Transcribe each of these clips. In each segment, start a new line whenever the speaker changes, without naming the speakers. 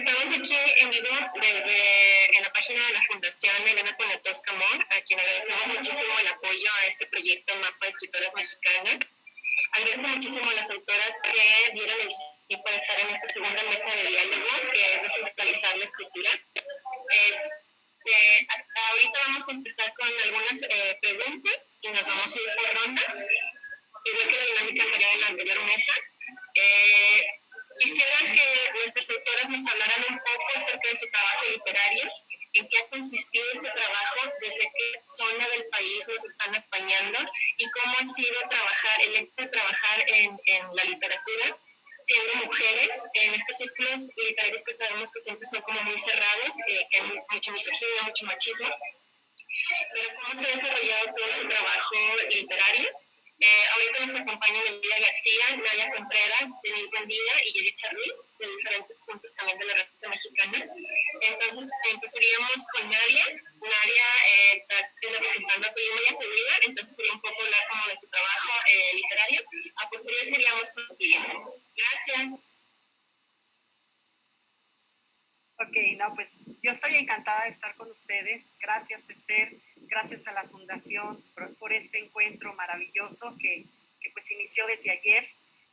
estamos aquí en vivo desde en la página de la Fundación Elena Poniatowska Amor, a quien agradecemos muchísimo el apoyo a este proyecto Mapa de Escritoras Mexicanas. Agradezco muchísimo a las autoras que dieron el sí para estar en esta segunda mesa de diálogo, que es descentralizar la escritura. Ahorita vamos a empezar con algunas preguntas y nos vamos a ir por rondas, igual que la dinámica anterior en la anterior mesa. Quisiera que nuestras autoras nos hablaran un poco acerca de su trabajo literario, en qué ha consistido este trabajo, desde qué zona del país nos están acompañando y cómo ha sido el hecho de trabajar en la literatura, siendo mujeres, en estos círculos literarios que sabemos que siempre son como muy cerrados, que hay mucha misoginia, mucho machismo, pero cómo se ha desarrollado todo su trabajo literario. Ahorita nos acompañan Elvira García, Nadia Contreras, Denise Buendía y Yelitza Ruiz, de diferentes puntos también de la República Mexicana. Entonces, empezaríamos con Nadia. Nadia está representando a Colima y a Puebla, entonces sería un poco hablar como de su trabajo literario. A posteriori seríamos contigo. Gracias.
Ok, no, pues yo estoy encantada de estar con ustedes. Gracias, Esther. Gracias a la Fundación por este encuentro maravilloso que pues inició desde ayer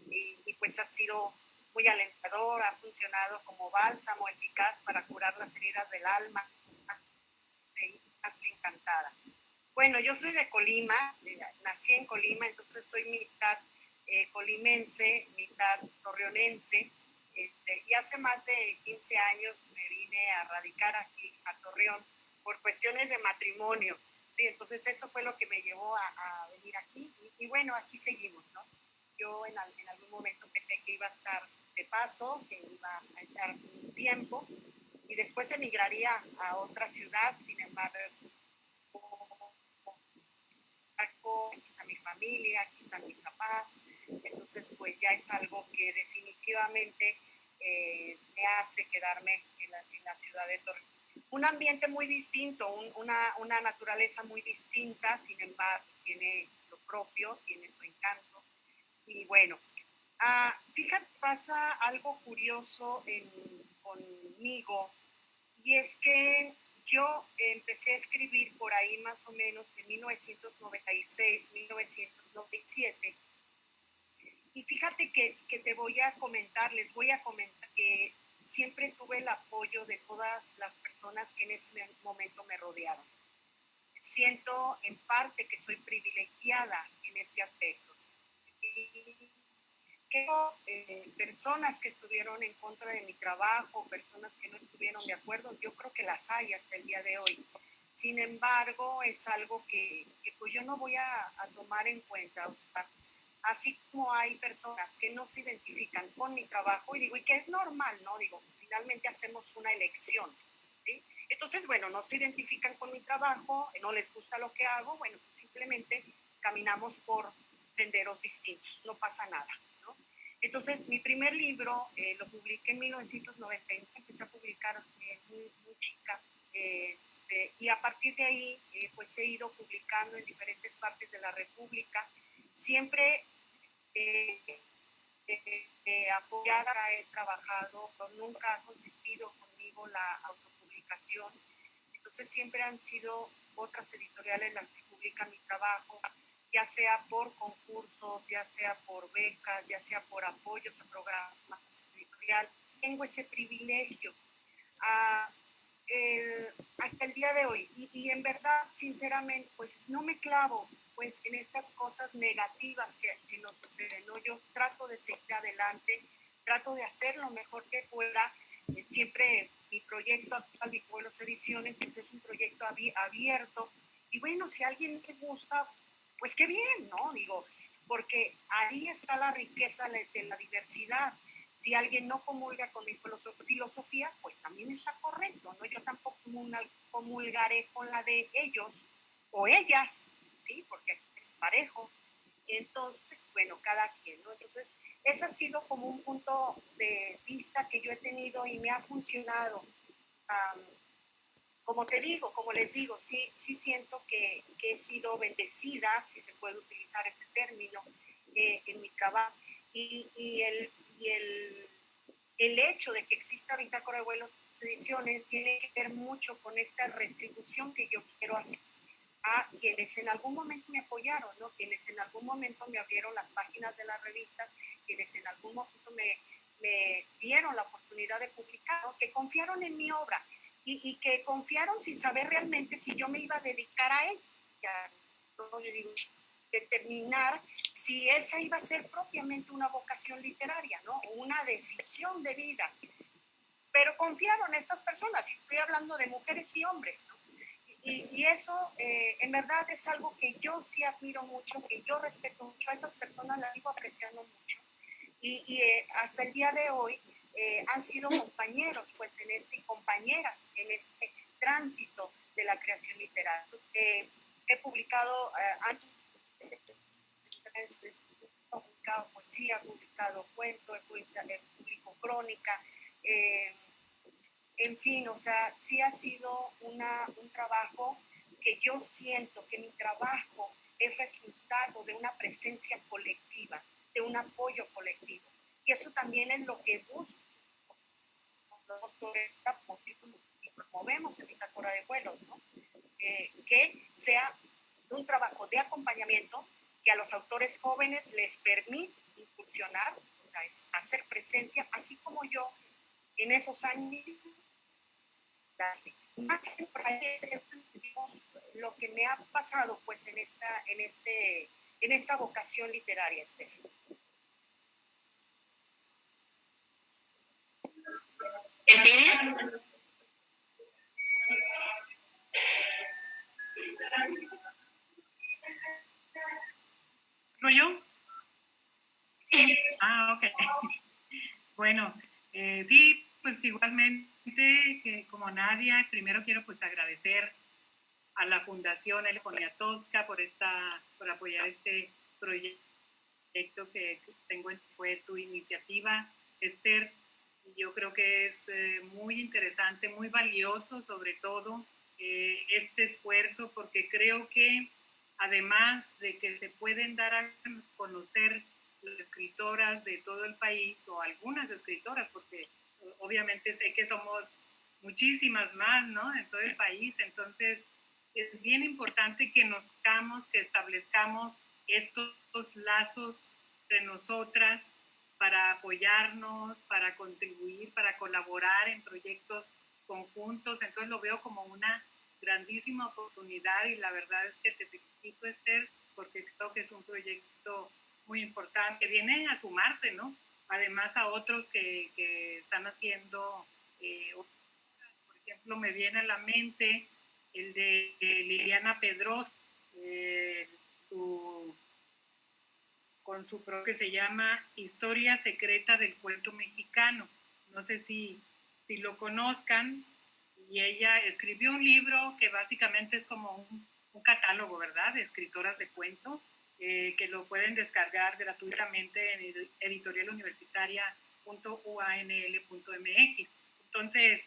y pues ha sido muy alentador, ha funcionado como bálsamo eficaz para curar las heridas del alma. Estoy más que encantada. Bueno, yo soy de Colima, nací en Colima, entonces soy mitad colimense, mitad torreonense. Y hace más de 15 años me vine a radicar aquí a Torreón por cuestiones de matrimonio. Sí, entonces eso fue lo que me llevó a venir aquí y bueno, aquí seguimos, ¿no? Yo en algún momento pensé que iba a estar de paso, que iba a estar un tiempo y después emigraría a otra ciudad. Sin embargo, aquí está mi familia, aquí están mis papás, entonces pues ya es algo que definitivamente me hace quedarme en la ciudad de Torreón. Un ambiente muy distinto, una naturaleza muy distinta, sin embargo pues tiene lo propio, tiene su encanto y bueno, fíjate, pasa algo curioso conmigo y es que yo empecé a escribir por ahí más o menos en 1996, 1997. Y fíjate que te voy a comentar, les voy a comentar que siempre tuve el apoyo de todas las personas que en ese momento me rodearon. Siento en parte que soy privilegiada en este aspecto. Personas que estuvieron en contra de mi trabajo, personas que no estuvieron de acuerdo, yo creo que las hay hasta el día de hoy. Sin embargo, es algo que pues yo no voy a tomar en cuenta. O sea, así como hay personas que no se identifican con mi trabajo, y digo, y que es normal, ¿no? Digo, finalmente hacemos una elección, ¿sí? Entonces, bueno, no se identifican con mi trabajo, no les gusta lo que hago, bueno, pues simplemente caminamos por senderos distintos, no pasa nada. Entonces, mi primer libro lo publiqué en 1990, empecé a publicar muy chica, y a partir de ahí, pues he ido publicando en diferentes partes de la República, siempre apoyada, he trabajado, pero nunca ha consistido conmigo la autopublicación, entonces siempre han sido otras editoriales las que publican mi trabajo, ya sea por concursos, ya sea por becas, ya sea por apoyos a programas editoriales. Tengo ese privilegio hasta el día de hoy. Y en verdad, sinceramente, pues no me clavo pues en estas cosas negativas que nos suceden, ¿no? Yo trato de seguir adelante, trato de hacer lo mejor que pueda. Siempre mi proyecto actual, Mi Pueblos Ediciones, pues es un proyecto abierto. Y bueno, si a alguien le gusta, pues qué bien, ¿no? Digo, porque ahí está la riqueza de la diversidad. Si alguien no comulga con mi filosofía, pues también está correcto, ¿no? Yo tampoco comulgaré con la de ellos o ellas, ¿sí? Porque es parejo. Entonces, bueno, cada quien, ¿no? Entonces, ese ha sido como un punto de vista que yo he tenido y me ha funcionado. Como te digo, como les digo, sí siento que he sido bendecida, si se puede utilizar ese término, en mi trabajo. Y el el hecho de que exista Bitácora de Vuelos Ediciones tiene que ver mucho con esta retribución que yo quiero hacer a quienes en algún momento me apoyaron, ¿no? Quienes en algún momento me abrieron las páginas de la revista, quienes en algún momento me dieron la oportunidad de publicar, ¿no? Que confiaron en mi obra y que confiaron sin saber realmente si yo me iba a dedicar a ella. ¿No? Yo digo, determinar si esa iba a ser propiamente una vocación literaria, ¿no? O una decisión de vida. Pero confiaron estas personas, estoy hablando de mujeres y hombres, ¿no? Y eso en verdad es algo que yo sí admiro mucho, que yo respeto mucho, a esas personas las sigo apreciando mucho. Y hasta el día de hoy han sido compañeros, pues, y compañeras en este tránsito de la creación literaria. Entonces, he publicado antes, he publicado poesía, he publicado cuento, he publicado crónica, en fin, o sea, sí ha sido un trabajo que yo siento que mi trabajo es resultado de una presencia colectiva, de un apoyo colectivo. Y eso también es lo que busco los autores y promovemos en Bitácora de Vuelos, ¿no? Que sea un trabajo de acompañamiento que a los autores jóvenes les permite incursionar, o sea, es hacer presencia, así como yo en esos años. Por ahí es lo que me ha pasado pues en esta vocación literaria, Esther.
¿No yo? Ah, ok. Bueno, sí, pues igualmente que como Nadia, primero quiero pues agradecer a la Fundación L. Poniatowska por apoyar este proyecto que fue tu iniciativa, Esther. Yo creo que es muy interesante, muy valioso sobre todo este esfuerzo, porque creo que además de que se pueden dar a conocer las escritoras de todo el país, o algunas escritoras, porque obviamente sé que somos muchísimas más, ¿no? En todo el país, entonces es bien importante que nos tocamos, que establezcamos estos lazos entre nosotras para apoyarnos, para contribuir, para colaborar en proyectos conjuntos. Entonces lo veo como una grandísima oportunidad y la verdad es que te felicito, Esther, porque creo que es un proyecto muy importante, que viene a sumarse, ¿no? Además a otros que están haciendo, por ejemplo, me viene a la mente el de Liliana Pedrosa, con su pro que se llama Historia Secreta del Cuento Mexicano. No sé si lo conozcan, y ella escribió un libro que básicamente es como un catálogo, ¿verdad?, de escritoras de cuento, que lo pueden descargar gratuitamente en editorialuniversitaria.uanl.mx. Entonces,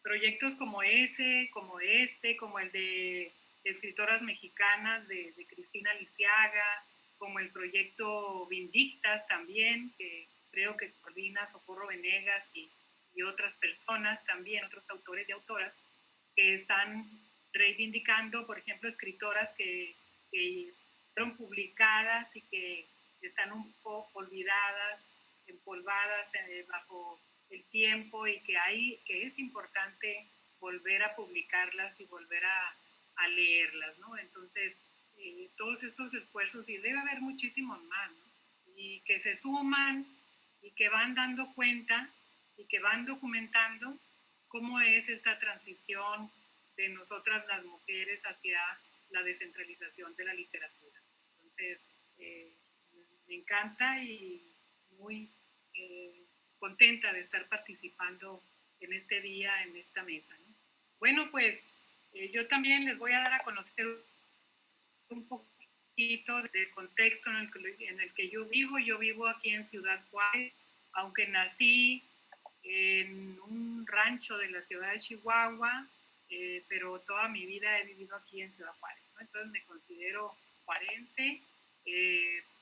proyectos como ese, como este, como el de escritoras mexicanas de Cristina Lisiaga, como el proyecto Vindictas también, que creo que coordina Socorro Venegas y otras personas también, otros autores y autoras, que están reivindicando, por ejemplo, escritoras que fueron publicadas y que están un poco olvidadas, empolvadas bajo el tiempo, y que es importante volver a publicarlas y volver a leerlas, ¿no? Entonces, todos estos esfuerzos, y debe haber muchísimos más, ¿no?, y que se suman y que van dando cuenta y que van documentando cómo es esta transición de nosotras las mujeres hacia la descentralización de la literatura. Entonces, me encanta y muy contenta de estar participando en este día, en esta mesa, ¿no? Bueno, pues yo también les voy a dar a conocer un poquito del contexto en el que yo vivo. Yo vivo aquí en Ciudad Juárez, aunque nací en un rancho de la ciudad de Chihuahua, pero toda mi vida he vivido aquí en Ciudad Juárez, ¿no? Entonces me considero juarense.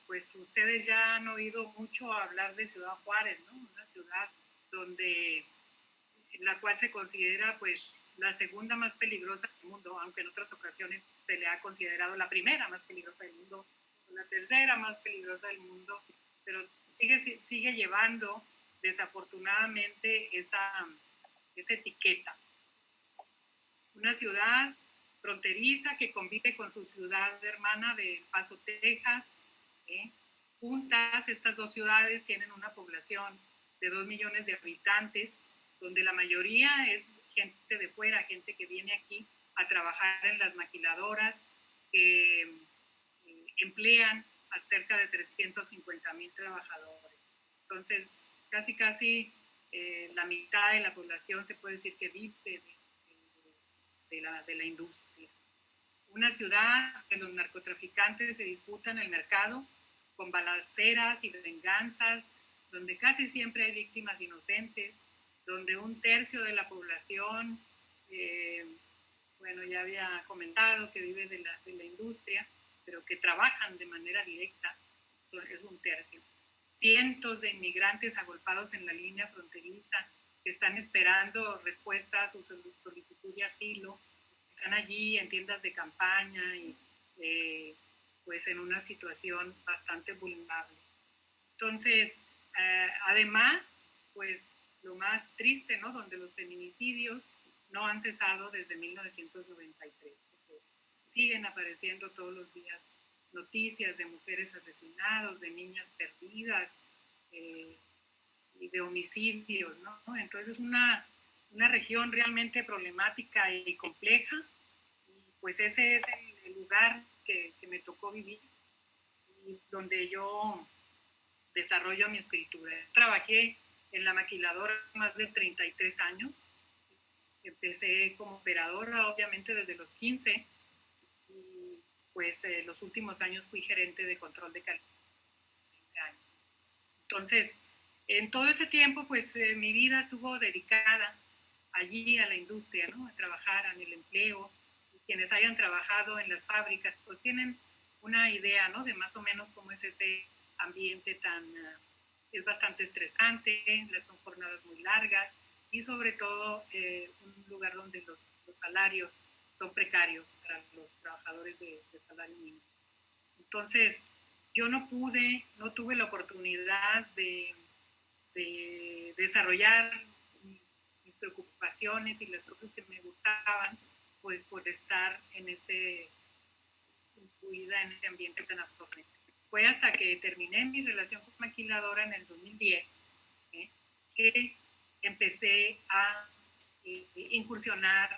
Pues ustedes ya han oído mucho hablar de Ciudad Juárez, ¿no? Una ciudad donde, la cual se considera pues la segunda más peligrosa del mundo, aunque en otras ocasiones se le ha considerado la primera más peligrosa del mundo, la tercera más peligrosa del mundo, pero sigue llevando desafortunadamente esa etiqueta. Una ciudad fronteriza que convive con su ciudad hermana de El Paso, Texas. Juntas, estas dos ciudades tienen una población de 2 millones de habitantes, donde la mayoría es gente de fuera, gente que viene aquí a trabajar en las maquiladoras, que emplean a cerca de 350,000 trabajadores. Entonces, casi la mitad de la población se puede decir que vive de la industria. Una ciudad que los narcotraficantes se disputan el mercado con balaceras y venganzas, donde casi siempre hay víctimas inocentes, donde 1/3 de la población, bueno, ya había comentado que vive de la industria, pero que trabajan de manera directa, es 1/3. Cientos de inmigrantes agolpados en la línea fronteriza que están esperando respuesta a su solicitud de asilo, están allí en tiendas de campaña y pues en una situación bastante vulnerable. Entonces, además, pues lo más triste, ¿no? Donde los feminicidios no han cesado desde 1993, porque siguen apareciendo todos los días noticias de mujeres asesinadas, de niñas perdidas y de homicidios, ¿no? Entonces es una región realmente problemática y compleja, y pues ese es el lugar que me tocó vivir y donde yo desarrollo mi escritura. Trabajé en la maquiladora más de 33 años. Empecé como operadora, obviamente, desde los 15, y pues los últimos años fui gerente de control de calidad. Entonces, en todo ese tiempo, pues mi vida estuvo dedicada allí a la industria, ¿no? A trabajar en el empleo. Y quienes hayan trabajado en las fábricas, pues tienen una idea, ¿no? De más o menos cómo es ese ambiente es bastante estresante, son jornadas muy largas y sobre todo un lugar donde los salarios son precarios para los trabajadores de salario mínimo. Entonces, yo no tuve la oportunidad de desarrollar mis preocupaciones y las cosas que me gustaban, pues por estar incluida en ese ambiente tan absorbente. Fue hasta que terminé mi relación con maquiladora en el 2010 que empecé a incursionar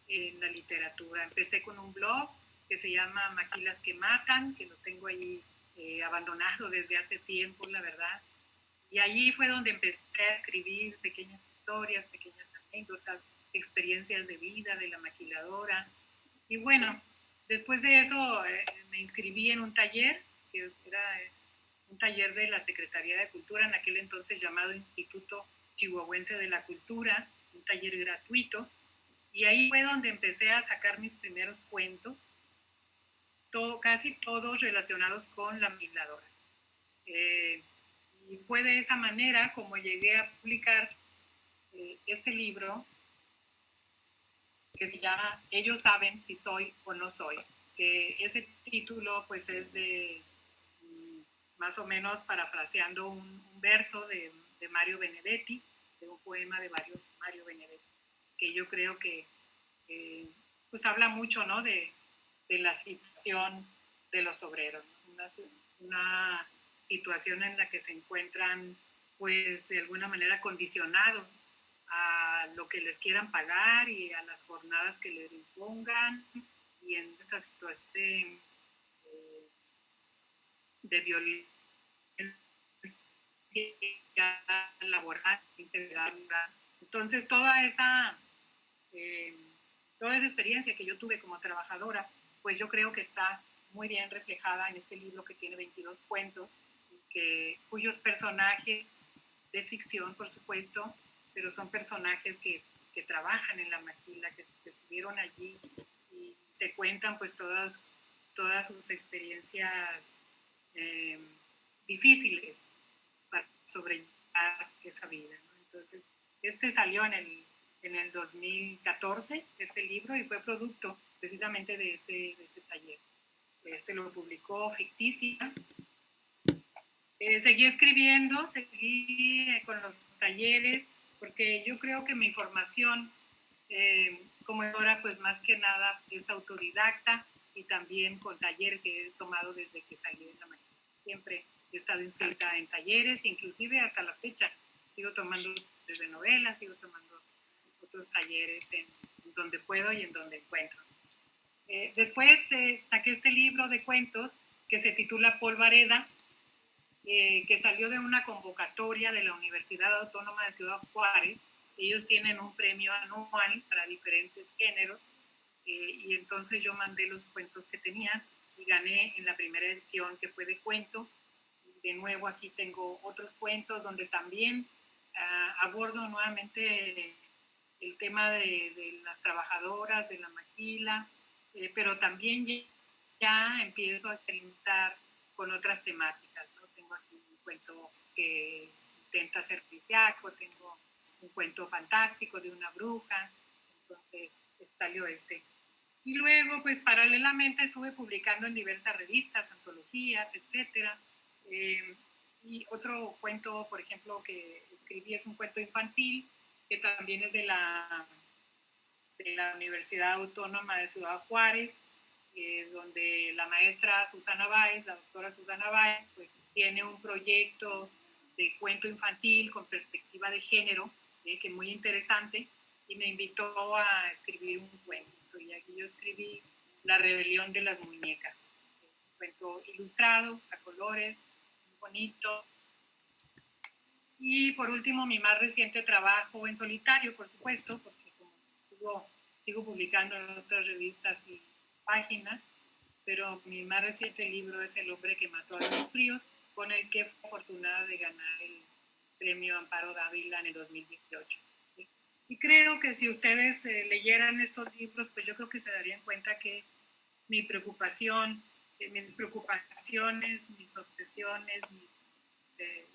en la literatura. Empecé con un blog que se llama Maquilas que Matan, que lo tengo ahí abandonado desde hace tiempo, la verdad. Y allí fue donde empecé a escribir pequeñas historias, pequeñas anécdotas, experiencias de vida de la maquiladora. Y bueno, después de eso me inscribí en un taller, que era un taller de la Secretaría de Cultura, en aquel entonces llamado Instituto Chihuahuense de la Cultura, un taller gratuito. Y ahí fue donde empecé a sacar mis primeros cuentos, casi todos relacionados con la maquiladora. Y fue de esa manera como llegué a publicar este libro que se llama Ellos saben si soy o no soy. Ese título pues es de más o menos parafraseando un verso de Mario Benedetti, de un poema de Mario Benedetti, que yo creo que pues habla mucho, ¿no? de la situación de los obreros, ¿no? Una situación en la que se encuentran pues de alguna manera condicionados a lo que les quieran pagar y a las jornadas que les impongan, y en esta situación de violencia laboral, inseguridad laboral. Entonces toda esa experiencia que yo tuve como trabajadora, pues yo creo que está muy bien reflejada en este libro, que tiene 22 cuentos, cuyos personajes de ficción, por supuesto, pero son personajes que trabajan en la maquila, que estuvieron allí, y se cuentan pues todas sus experiencias difíciles para sobrellevar esa vida, ¿no? Entonces, este salió en el 2014, este libro, y fue producto precisamente de ese taller. Este lo publicó Ficticia. Seguí escribiendo, seguí con los talleres, porque yo creo que mi formación como ahora, pues más que nada es autodidacta, y también con talleres que he tomado desde que salí de la mañana. Siempre he estado inscrita en talleres, inclusive hasta la fecha. Sigo tomando desde novelas, sigo tomando otros talleres en donde puedo y en donde encuentro. Después saqué este libro de cuentos que se titula Polvareda, que salió de una convocatoria de la Universidad Autónoma de Ciudad Juárez. Ellos tienen un premio anual para diferentes géneros, y entonces yo mandé los cuentos que tenía y gané en la primera edición, que fue de cuento. De nuevo aquí tengo otros cuentos donde también abordo nuevamente el tema de las trabajadoras, de la maquila, pero también ya empiezo a experimentar con otras temáticas, ¿no? Tengo aquí un cuento que intenta ser policíaco, tengo un cuento fantástico de una bruja, entonces salió este. Y luego, pues paralelamente estuve publicando en diversas revistas, antologías, etcétera. Y otro cuento, por ejemplo, que escribí es un cuento infantil, que también es de la Universidad Autónoma de Ciudad Juárez, donde la maestra Susana Báez, la doctora Susana Báez, pues tiene un proyecto de cuento infantil con perspectiva de género, que es muy interesante, y me invitó a escribir un cuento. Y aquí yo escribí La rebelión de las muñecas, un cuento ilustrado, a colores, muy bonito. Y por último, mi más reciente trabajo en solitario, por supuesto, porque como sigo publicando en otras revistas y páginas, pero mi más reciente libro es El hombre que mató a los fríos, con el que fui afortunada de ganar el premio Amparo Dávila en el 2018. ¿Sí? Y creo que si ustedes leyeran estos libros, pues yo creo que se darían cuenta que mi preocupación, mis preocupaciones, mis obsesiones, mis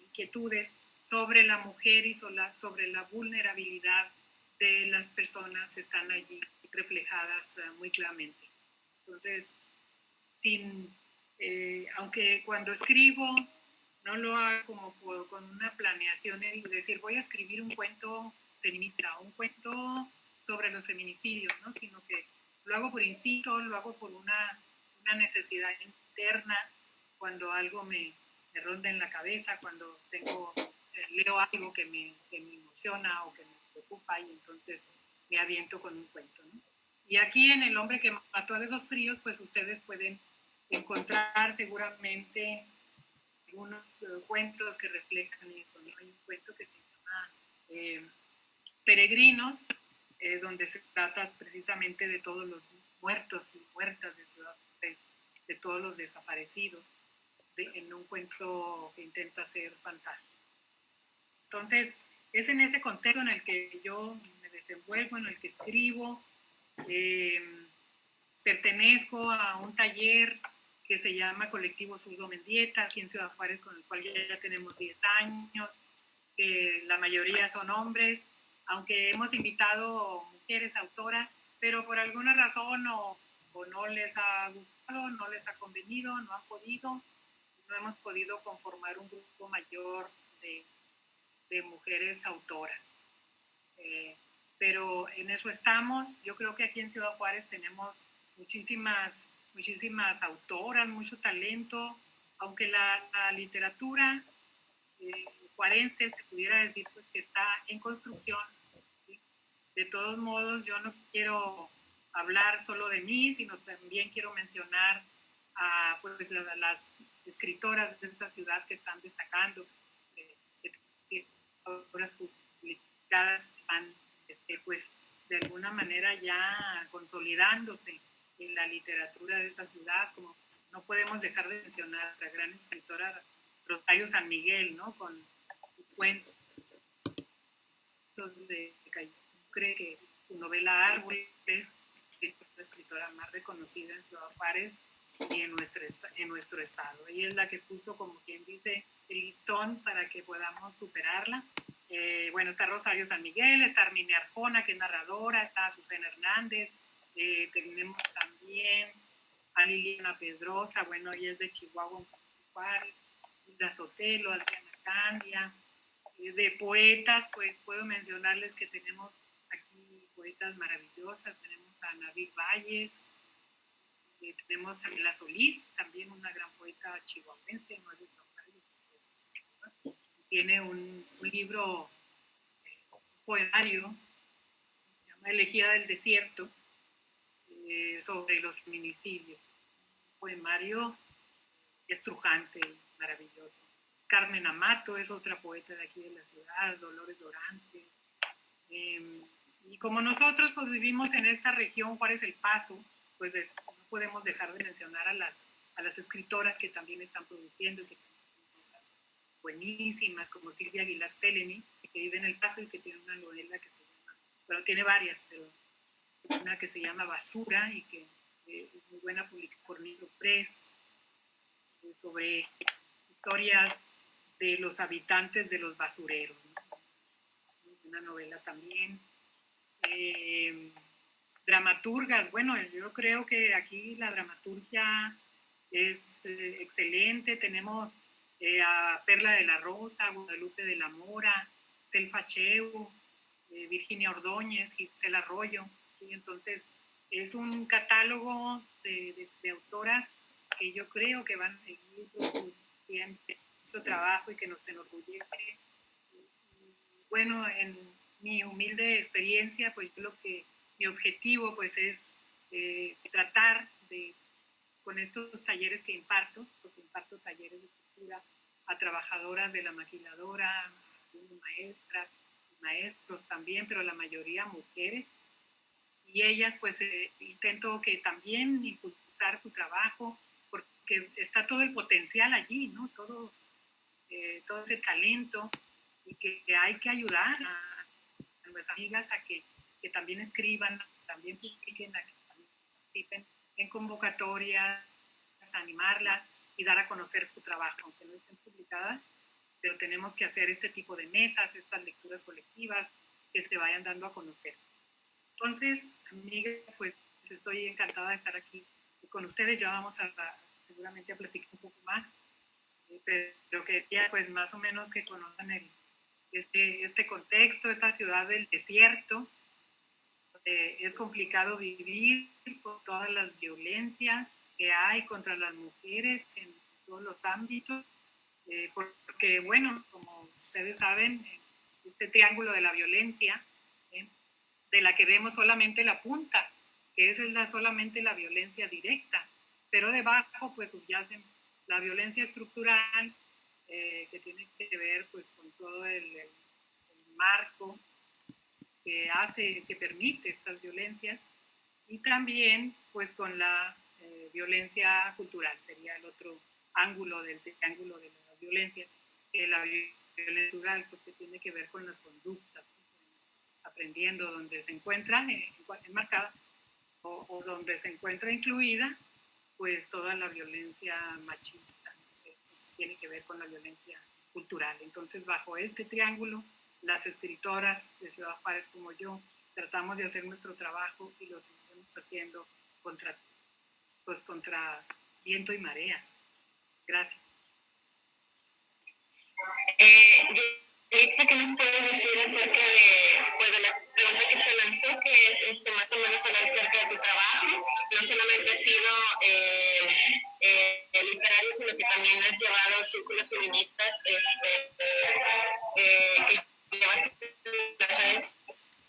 inquietudes sobre la mujer y sobre la vulnerabilidad de las personas están allí reflejadas muy claramente. Entonces, aunque cuando escribo no lo hago como con una planeación y decir voy a escribir un cuento feminista o un cuento sobre los feminicidios, ¿no? Sino que lo hago por instinto, lo hago por una necesidad interna, cuando algo me ronda en la cabeza, cuando leo algo que me emociona o que me preocupa, y entonces me aviento con un cuento, ¿no? Y aquí en El hombre que mató a los fríos, pues ustedes pueden encontrar seguramente algunos cuentos que reflejan eso, ¿no? Hay un cuento que se llama Peregrinos, donde se trata precisamente de todos los muertos y muertas de Ciudad Juárez, de todos los desaparecidos, en un cuento que intenta ser fantástico. Entonces, es en ese contexto en el que yo me desenvuelvo, en el que escribo. Pertenezco a un taller que se llama Colectivo Zurdo Mendieta, aquí en Ciudad Juárez, con el cual ya tenemos 10 años, que la mayoría son hombres, aunque hemos invitado mujeres autoras, pero por alguna razón o no les ha gustado, no les ha convenido, no han podido, no hemos podido conformar un grupo mayor de mujeres autoras. Pero en eso estamos. Yo creo que aquí en Ciudad Juárez tenemos muchísimas autoras, mucho talento, aunque la literatura juarense se pudiera decir pues que está en construcción, ¿sí? De todos modos, yo no quiero hablar solo de mí, sino también quiero mencionar a pues, las escritoras de esta ciudad que están destacando, que obras publicadas están pues de alguna manera ya consolidándose en la literatura de esta ciudad, como no podemos dejar de mencionar a la gran escritora Rosario San Miguel, ¿no? Con cuentos de cree que su novela Árboles es la escritora más reconocida en Ciudad Juárez y en nuestro estado. Ella es la que puso, como quien dice, el listón para que podamos superarla. Bueno, está Rosario San Miguel, está Arminia Arjona, que es narradora, está Susana Hernández, tenemos también a Liliana Pedrosa, bueno, ella es de Chihuahua, Juárez, Hilda Sotelo, Adriana Candia. De poetas, pues puedo mencionarles que tenemos aquí poetas maravillosas, tenemos a Navid Valles, tenemos a Mila Solís, también una gran poeta chihuahuense, no es de San Juan, tiene un libro, un poemario, se llama Elegida del Desierto, sobre los feminicidios, un poemario estrujante, maravilloso. Carmen Amato es otra poeta de aquí de la ciudad, Dolores Dorante. Y como nosotros pues vivimos en esta región, Juárez El Paso, pues no podemos dejar de mencionar a las escritoras que también están produciendo, que son buenísimas, como Silvia Aguilar Seleni, que vive en El Paso y que tiene una novela que se llama, bueno, tiene varias, pero una que se llama Basura y que es muy buena, publicada por Libro Press, sobre historias de los habitantes de los basureros, ¿no? Una novela también. Dramaturgas, bueno, yo creo que aquí la dramaturgia es excelente. Tenemos a Perla de la Rosa, Guadalupe de la Mora, Selfa Cheu, Virginia Ordóñez, Gisela Arroyo. ¿Sí? Entonces, es un catálogo de autoras que yo creo que van a seguir produciendo su trabajo y que nos enorgullece. Bueno, en mi humilde experiencia, pues mi objetivo pues es tratar de, con estos talleres que imparto, porque imparto talleres de escritura a trabajadoras de la maquiladora, a maestras, maestros también, pero la mayoría mujeres, y ellas pues intento que también impulsar su trabajo, porque está todo el potencial allí, ¿no? Todo ese talento, y que hay que ayudar a nuestras amigas a que también escriban, también publiquen, a que también participen en convocatorias, animarlas y dar a conocer su trabajo, aunque no estén publicadas, pero tenemos que hacer este tipo de mesas, estas lecturas colectivas que se vayan dando a conocer. Entonces, amigas, pues estoy encantada de estar aquí con ustedes. Ya vamos seguramente a platicar un poco más, pero que ya pues más o menos que conozcan este contexto, esta ciudad del desierto. Es complicado vivir por todas las violencias que hay contra las mujeres en todos los ámbitos, porque bueno, como ustedes saben, este triángulo de la violencia, de la que vemos solamente la punta, que es solamente la violencia directa, pero debajo pues subyace la violencia estructural, que tiene que ver pues con todo el marco que permite estas violencias, y también pues con la violencia cultural, sería el otro ángulo del triángulo de la violencia, la violencia cultural pues que tiene que ver con las conductas, aprendiendo donde se encuentra enmarcada o donde se encuentra incluida pues toda la violencia machista, que tiene que ver con la violencia cultural. Entonces bajo este triángulo, las escritoras de Ciudad Juárez como yo tratamos de hacer nuestro trabajo y lo seguimos haciendo contra viento y marea. Gracias.
Yelitza, ¿qué nos puedes decir acerca de la pregunta que se lanzó, que es más o menos hablar acerca de tu trabajo? No solamente ha sido literario, sino que también has llevado círculos feministas que llevas las redes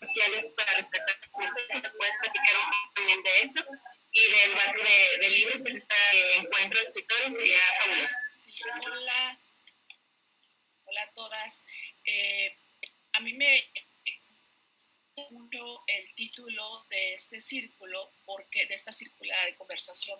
sociales para rescatar a las mujeres. Si nos puedes platicar un poco también de eso y del barrio de libros que se está encuentro de escritores, sería fabuloso.
Hola a todas. A mí me gusta mucho el título de este círculo, de esta círcula de conversación,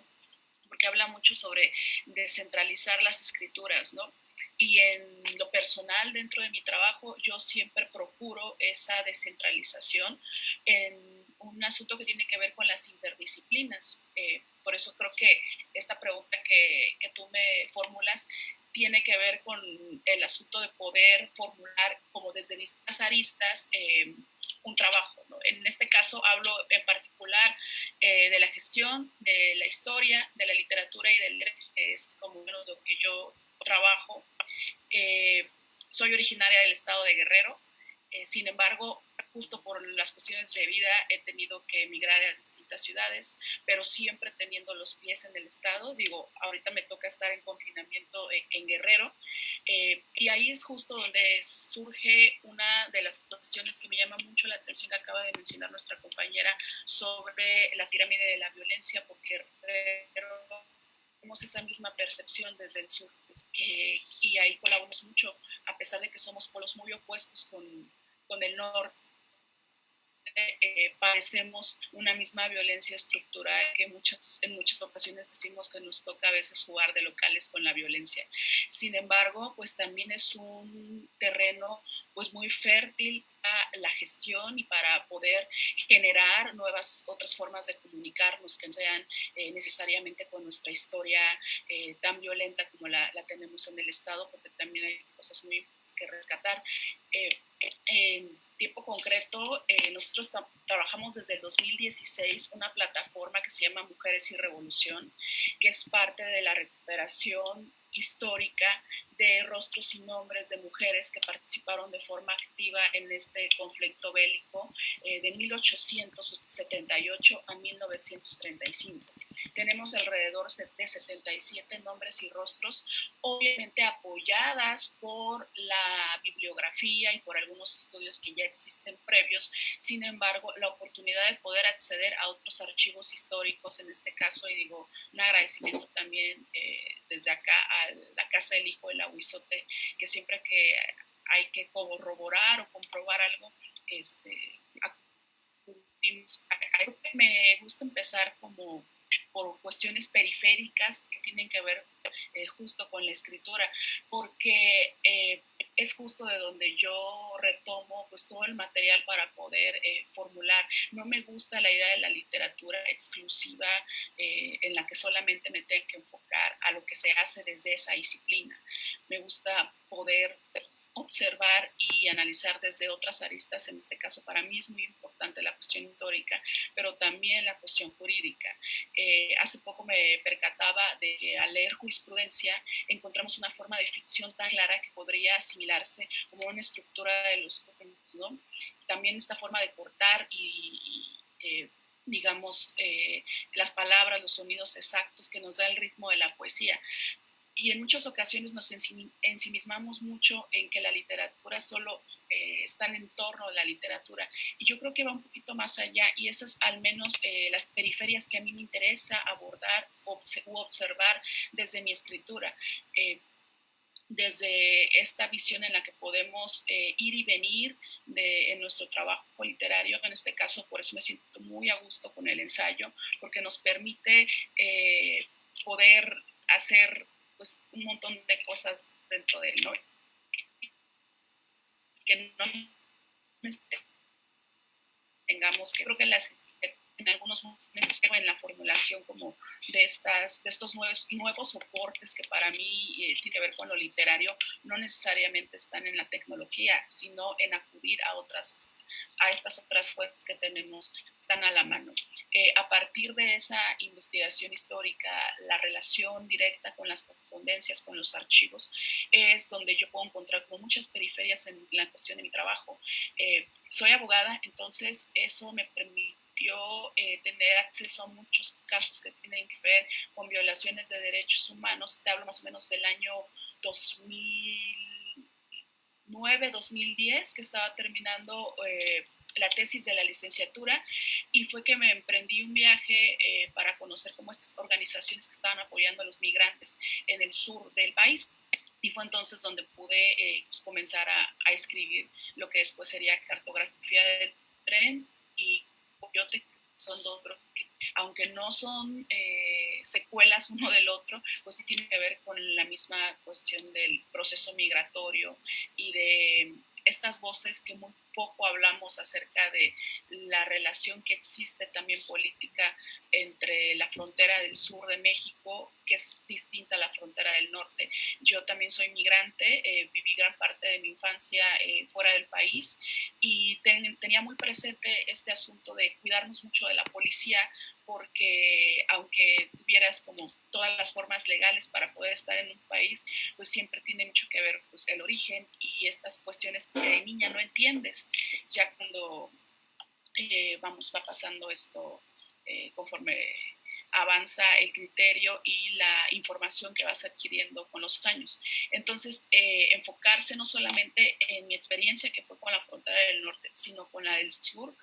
porque habla mucho sobre descentralizar las escrituras, ¿no? Y en lo personal, dentro de mi trabajo, yo siempre procuro esa descentralización en un asunto que tiene que ver con las interdisciplinas. Por eso creo que esta pregunta que tú me formulas tiene que ver con el asunto de poder formular como desde distintas aristas un trabajo, ¿no? En este caso hablo en particular de la gestión, de la historia, de la literatura y del derecho, que es como menos lo que yo trabajo. Soy originaria del estado de Guerrero, sin embargo, justo por las cuestiones de vida he tenido que emigrar a distintas ciudades, pero siempre teniendo los pies en el estado. Digo, ahorita me toca estar en confinamiento en Guerrero, y ahí es justo donde surge una de las cuestiones que me llama mucho la atención que acaba de mencionar nuestra compañera sobre la pirámide de la violencia, porque tenemos esa misma percepción desde el sur, y ahí colaboramos mucho, a pesar de que somos polos muy opuestos con el norte. Padecemos una misma violencia estructural que en muchas ocasiones decimos que nos toca a veces jugar de locales con la violencia. Sin embargo, pues también es un terreno pues muy fértil a la gestión y para poder generar otras formas de comunicarnos que no sean necesariamente con nuestra historia tan violenta como la tenemos en el Estado, porque también hay cosas muy que rescatar. En tiempo concreto, nosotros trabajamos desde el 2016 una plataforma que se llama Mujeres y Revolución, que es parte de la recuperación histórica de rostros y nombres de mujeres que participaron de forma activa en este conflicto bélico de 1878 a 1935. Tenemos alrededor de 77 nombres y rostros, obviamente apoyadas por la bibliografía y por algunos estudios que ya existen previos. Sin embargo, la oportunidad de poder acceder a otros archivos históricos, en este caso, y digo, un agradecimiento también desde acá a la Casa del Hijo de la Huizote, que siempre que hay que corroborar o comprobar algo, acudimos. Me gusta empezar como por cuestiones periféricas que tienen que ver justo con la escritura, porque es justo de donde yo retomo pues todo el material para poder formular. No me gusta la idea de la literatura exclusiva en la que solamente me tengo que enfocar a lo que se hace desde esa disciplina. Me gusta poder observar y analizar desde otras aristas. En este caso para mí es muy importante la cuestión histórica, pero también la cuestión jurídica. Hace poco me percataba de que al leer jurisprudencia encontramos una forma de ficción tan clara que podría asimilarse como una estructura de los cuentos, ¿no? También esta forma de cortar digamos, las palabras, los sonidos exactos que nos da el ritmo de la poesía. Y en muchas ocasiones nos ensimismamos mucho en que la literatura solo está en torno a la literatura. Y yo creo que va un poquito más allá, y eso es al menos las periferias que a mí me interesa abordar u observar desde mi escritura. Desde esta visión en la que podemos ir y venir en nuestro trabajo literario. En este caso, por eso me siento muy a gusto con el ensayo, porque nos permite poder hacer pues, un montón de cosas dentro de él, ¿no? Que no tengamos, que creo que en algunos momentos en la formulación como de estos nuevos soportes que para mí tiene que ver con lo literario, no necesariamente están en la tecnología, sino en acudir a estas otras fuentes que tenemos, están a la mano. A partir de esa investigación histórica, la relación directa con las correspondencias, con los archivos, es donde yo puedo encontrar como muchas periferias en la cuestión de mi trabajo. Soy abogada, entonces eso me permitió tener acceso a muchos casos que tienen que ver con violaciones de derechos humanos. Te hablo más o menos del año 2009-2010, que estaba terminando la tesis de la licenciatura, y fue que me emprendí un viaje para conocer cómo estas organizaciones que estaban apoyando a los migrantes en el sur del país. Y fue entonces donde pude pues comenzar a escribir lo que después sería Cartografía del Tren y Coyote. Son dos grupos que, aunque no son secuelas uno del otro, pues sí tienen que ver con la misma cuestión del proceso migratorio y de estas voces que muy poco hablamos acerca de la relación que existe también política entre la frontera del sur de México, que es distinta a la frontera del norte. Yo también soy migrante, viví gran parte de mi infancia fuera del país y tenía muy presente este asunto de cuidarnos mucho de la policía, porque aunque tuvieras como todas las formas legales para poder estar en un país, pues siempre tiene mucho que ver pues, el origen y estas cuestiones que de niña no entiendes, ya cuando va pasando esto conforme avanza el criterio y la información que vas adquiriendo con los años. Entonces, enfocarse no solamente en mi experiencia que fue con la frontera del norte, sino con la del sur,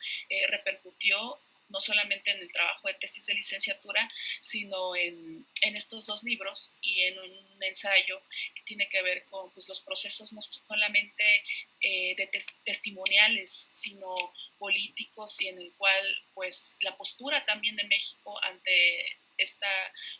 repercutió no solamente en el trabajo de tesis de licenciatura, sino en estos dos libros y en un ensayo que tiene que ver con pues, los procesos no solamente de testimoniales, sino políticos y en el cual pues la postura también de México ante esta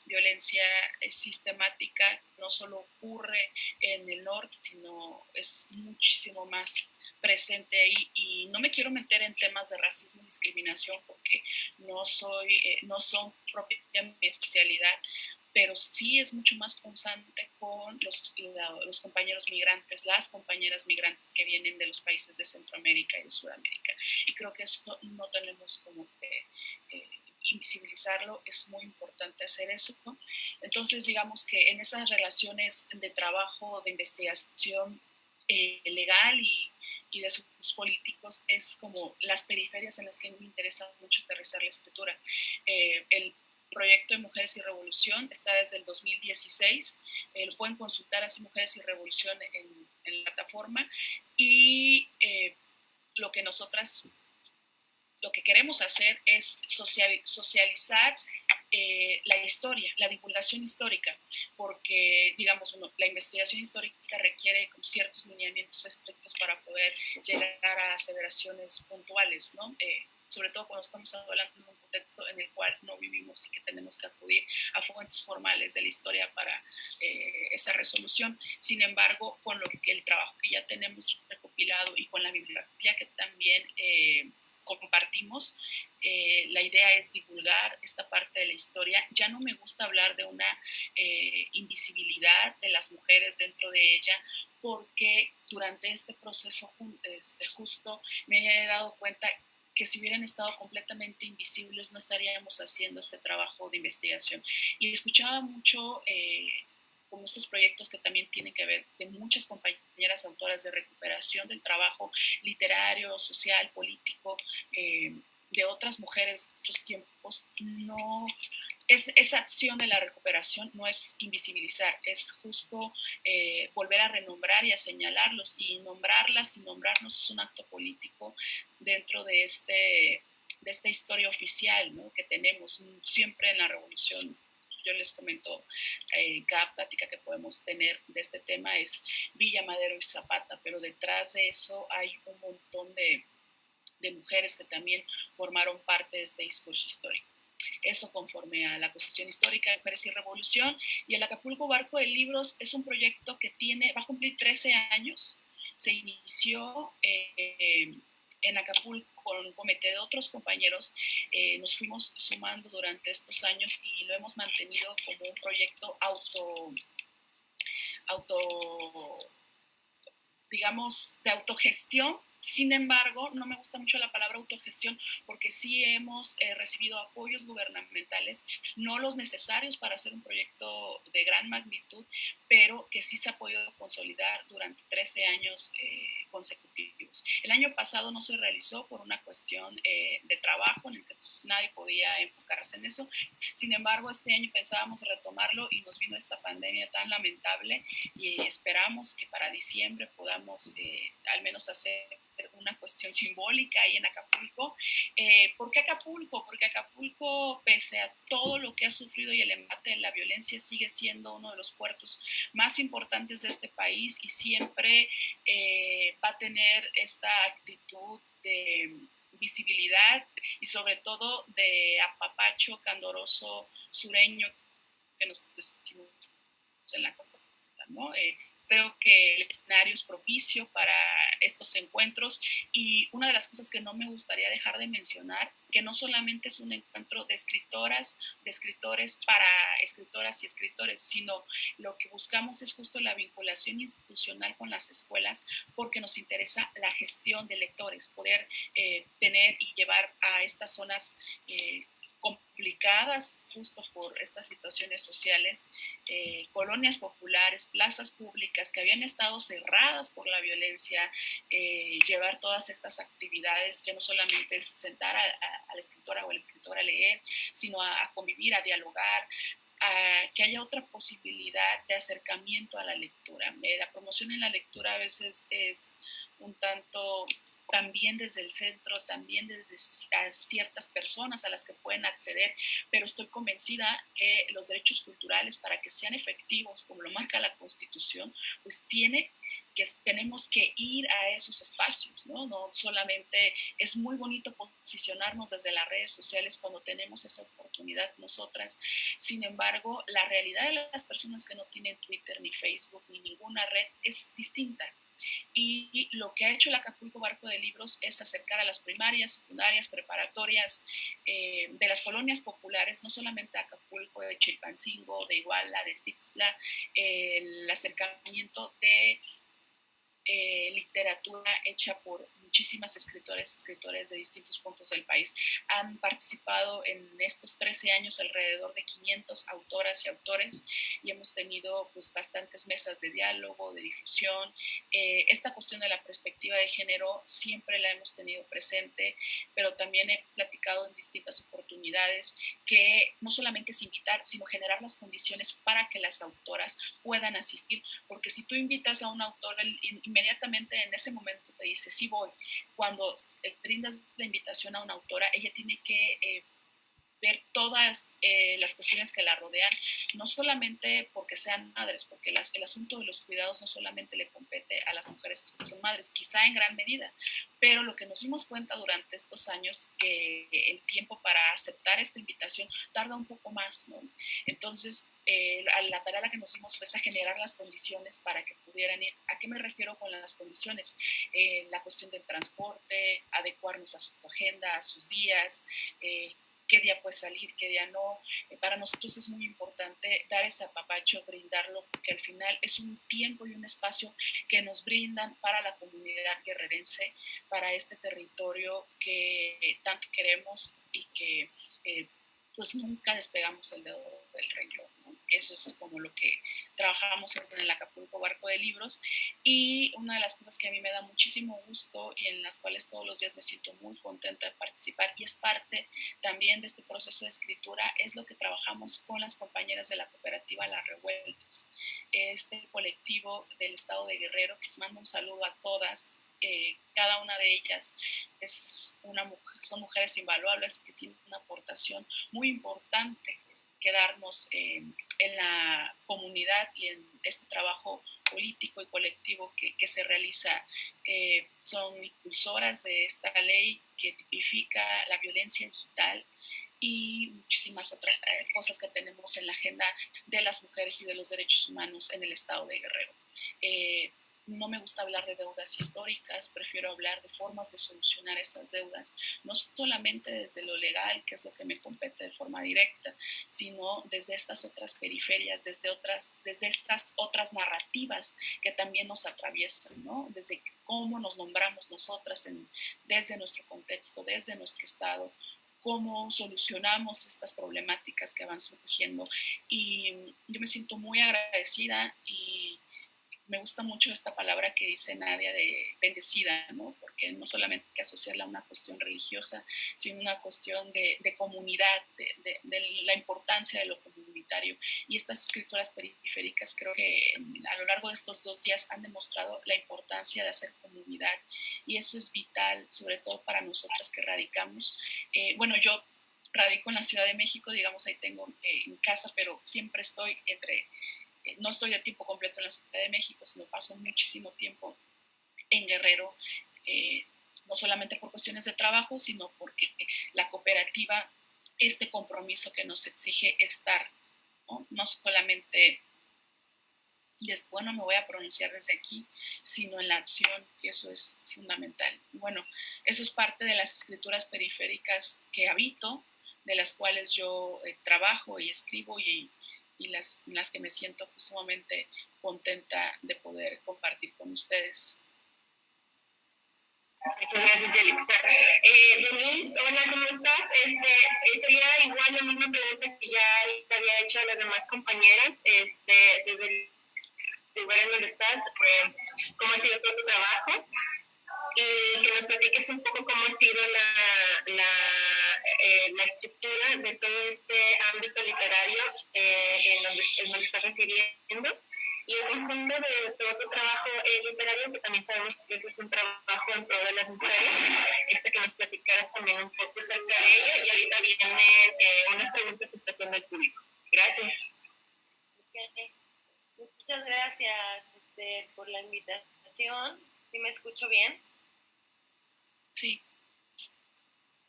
violencia sistemática no solo ocurre en el norte, sino es muchísimo más presente ahí. Y no me quiero meter en temas de racismo y discriminación porque no son propia mi especialidad, pero sí es mucho más constante con los compañeros migrantes, las compañeras migrantes que vienen de los países de Centroamérica y de Sudamérica. Y creo que eso no tenemos como que invisibilizarlo, es muy importante hacer eso, ¿no? Entonces, digamos que en esas relaciones de trabajo, de investigación legal y de sus políticos, es como las periferias en las que me interesa mucho aterrizar la escritura. El proyecto de Mujeres y Revolución está desde el 2016, lo pueden consultar así Mujeres y Revolución en la plataforma y lo que queremos hacer es socializar la historia, la divulgación histórica, porque, digamos, la investigación histórica requiere ciertos lineamientos estrictos para poder llegar a aseveraciones puntuales, ¿no? Sobre todo cuando estamos hablando de un contexto en el cual no vivimos y que tenemos que acudir a fuentes formales de la historia para esa resolución. Sin embargo, con el trabajo que ya tenemos recopilado y con la bibliografía que también compartimos, la idea es divulgar esta parte de la historia. Ya no me gusta hablar de una invisibilidad de las mujeres dentro de ella, porque durante este proceso justo me he dado cuenta que si hubieran estado completamente invisibles no estaríamos haciendo este trabajo de investigación. Y escuchaba mucho como estos proyectos que también tienen que ver de muchas compañeras autoras de recuperación del trabajo literario, social, político, de otras mujeres de otros tiempos. No, esa acción de la recuperación no es invisibilizar, es justo volver a renombrar y a señalarlos, y nombrarlas y nombrarnos es un acto político dentro de esta historia oficial, ¿no?, que tenemos siempre en la revolución. Yo les comento, cada plática que podemos tener de este tema es Villa, Madero y Zapata, pero detrás de eso hay un montón de mujeres que también formaron parte de este discurso histórico. Eso conforme a la cuestión histórica de Mujeres y Revolución. Y el Acapulco Barco de Libros es un proyecto que va a cumplir 13 años. Se inició en Acapulco con un comité de otros compañeros. Nos fuimos sumando durante estos años y lo hemos mantenido como un proyecto digamos, de autogestión. Sin embargo, no me gusta mucho la palabra autogestión porque sí hemos recibido apoyos gubernamentales, no los necesarios para hacer un proyecto de gran magnitud, pero que sí se ha podido consolidar durante 13 años consecutivos. El año pasado no se realizó por una cuestión de trabajo en el que nadie podía enfocarse en eso. Sin embargo, este año pensábamos retomarlo y nos vino esta pandemia tan lamentable y esperamos que para diciembre podamos al menos hacer una cuestión simbólica ahí en Acapulco. ¿Por qué Acapulco? Porque Acapulco, pese a todo lo que ha sufrido y el embate de la violencia, sigue siendo uno de los puertos más importantes de este país y siempre va a tener esta actitud de visibilidad y sobre todo de apapacho candoroso sureño que nos decimos en la costa, ¿no? Creo que el escenario es propicio para estos encuentros. Y una de las cosas que no me gustaría dejar de mencionar, que no solamente es un encuentro de escritoras, de escritores para escritoras y escritores, sino lo que buscamos es justo la vinculación institucional con las escuelas, porque nos interesa la gestión de lectores, poder tener y llevar a estas zonas complicadas justo por estas situaciones sociales, colonias populares, plazas públicas que habían estado cerradas por la violencia, llevar todas estas actividades que no solamente es sentar a la escritora o el escritor a leer, sino a convivir, a dialogar, a que haya otra posibilidad de acercamiento a la lectura. La promoción en la lectura a veces es un tanto también desde el centro, también desde a ciertas personas a las que pueden acceder, pero estoy convencida que los derechos culturales, para que sean efectivos, como lo marca la Constitución, pues tenemos que ir a esos espacios, ¿no? No solamente es muy bonito posicionarnos desde las redes sociales cuando tenemos esa oportunidad nosotras, sin embargo, la realidad de las personas que no tienen Twitter, ni Facebook, ni ninguna red es distinta. Y lo que ha hecho el Acapulco Barco de Libros es acercar a las primarias, secundarias, preparatorias de las colonias populares, no solamente de Acapulco, de Chilpancingo, de Iguala, de Tixla, el acercamiento de literatura hecha por muchísimas escritores de distintos puntos del país. Han participado en estos 13 años alrededor de 500 autoras y autores y hemos tenido pues bastantes mesas de diálogo, de difusión. Esta cuestión de la perspectiva de género siempre la hemos tenido presente, pero también he platicado en distintas oportunidades que no solamente es invitar, sino generar las condiciones para que las autoras puedan asistir, porque si tú invitas a un autor, inmediatamente en ese momento te dice, sí voy. Cuando brindas la invitación a una autora, ella tiene que ver todas las cuestiones que la rodean, no solamente porque sean madres, porque el asunto de los cuidados no solamente le compete a las mujeres que son madres, quizá en gran medida, pero lo que nos dimos cuenta durante estos años, que el tiempo para aceptar esta invitación tarda un poco más, ¿no? Entonces, la tarea a la que nos dimos fue a generar las condiciones para que pudieran ir. ¿A qué me refiero con las condiciones? La cuestión del transporte, adecuarnos a su agenda, a sus días, qué día puede salir, qué día no. Para nosotros es muy importante dar ese apapacho, brindarlo, porque al final es un tiempo y un espacio que nos brindan para la comunidad guerrerense, para este territorio que tanto queremos y que pues nunca despegamos el dedo del renglón, ¿no? Eso es como lo que trabajamos en el Acapulco Barco de Libros. Y una de las cosas que a mí me da muchísimo gusto y en las cuales todos los días me siento muy contenta de participar, y es parte también de este proceso de escritura, es lo que trabajamos con las compañeras de la cooperativa Las Revueltas, este colectivo del estado de Guerrero, que les mando un saludo a todas. Cada una de ellas son mujeres invaluables que tienen una aportación muy importante que darnos en la comunidad y en este trabajo político y colectivo que se realiza. Son impulsoras de esta ley que tipifica la violencia digital y muchísimas otras cosas que tenemos en la agenda de las mujeres y de los derechos humanos en el estado de Guerrero. No me gusta hablar de deudas históricas, prefiero hablar de formas de solucionar esas deudas, no solamente desde lo legal, que es lo que me compete de forma directa, sino desde estas otras periferias, desde estas otras narrativas que también nos atraviesan, ¿no? Desde cómo nos nombramos nosotras desde nuestro contexto, desde nuestro estado, cómo solucionamos estas problemáticas que van surgiendo. Y yo me siento muy agradecida y me gusta mucho esta palabra que dice Nadia de bendecida, ¿no? Porque no solamente hay que asociarla a una cuestión religiosa, sino una cuestión de comunidad, de la importancia de lo comunitario. Y estas escrituras periféricas creo que a lo largo de estos 2 días han demostrado la importancia de hacer comunidad, y eso es vital, sobre todo para nosotras que radicamos. Bueno, yo radico en la Ciudad de México, digamos, ahí tengo en casa, pero siempre estoy no estoy a tiempo completo en la Ciudad de México, sino paso muchísimo tiempo en Guerrero, no solamente por cuestiones de trabajo, sino porque la cooperativa, este compromiso que nos exige estar, ¿no? No solamente después no me voy a pronunciar desde aquí, sino en la acción, y eso es fundamental. Bueno, eso es parte de las escrituras periféricas que habito, de las cuales yo trabajo y escribo y las que me siento pues, sumamente contenta de poder compartir con ustedes.
Muchas gracias, Yelitza. Denise, hola, ¿cómo estás? Sería igual la misma pregunta que ya te había hecho a las demás compañeras, desde el lugar en donde estás, cómo ha sido todo tu trabajo y que nos platiques un poco cómo ha sido la estructura de todo este ámbito literario en donde estás residiendo y el conjunto de todo tu trabajo literario, que también sabemos que ese es un trabajo en pro de las mujeres, que nos platicaras también un poco acerca de ello y ahorita vienen unas preguntas que está haciendo el público. Gracias.
Okay. Muchas gracias por la invitación. ¿Sí me escucho bien?
Sí.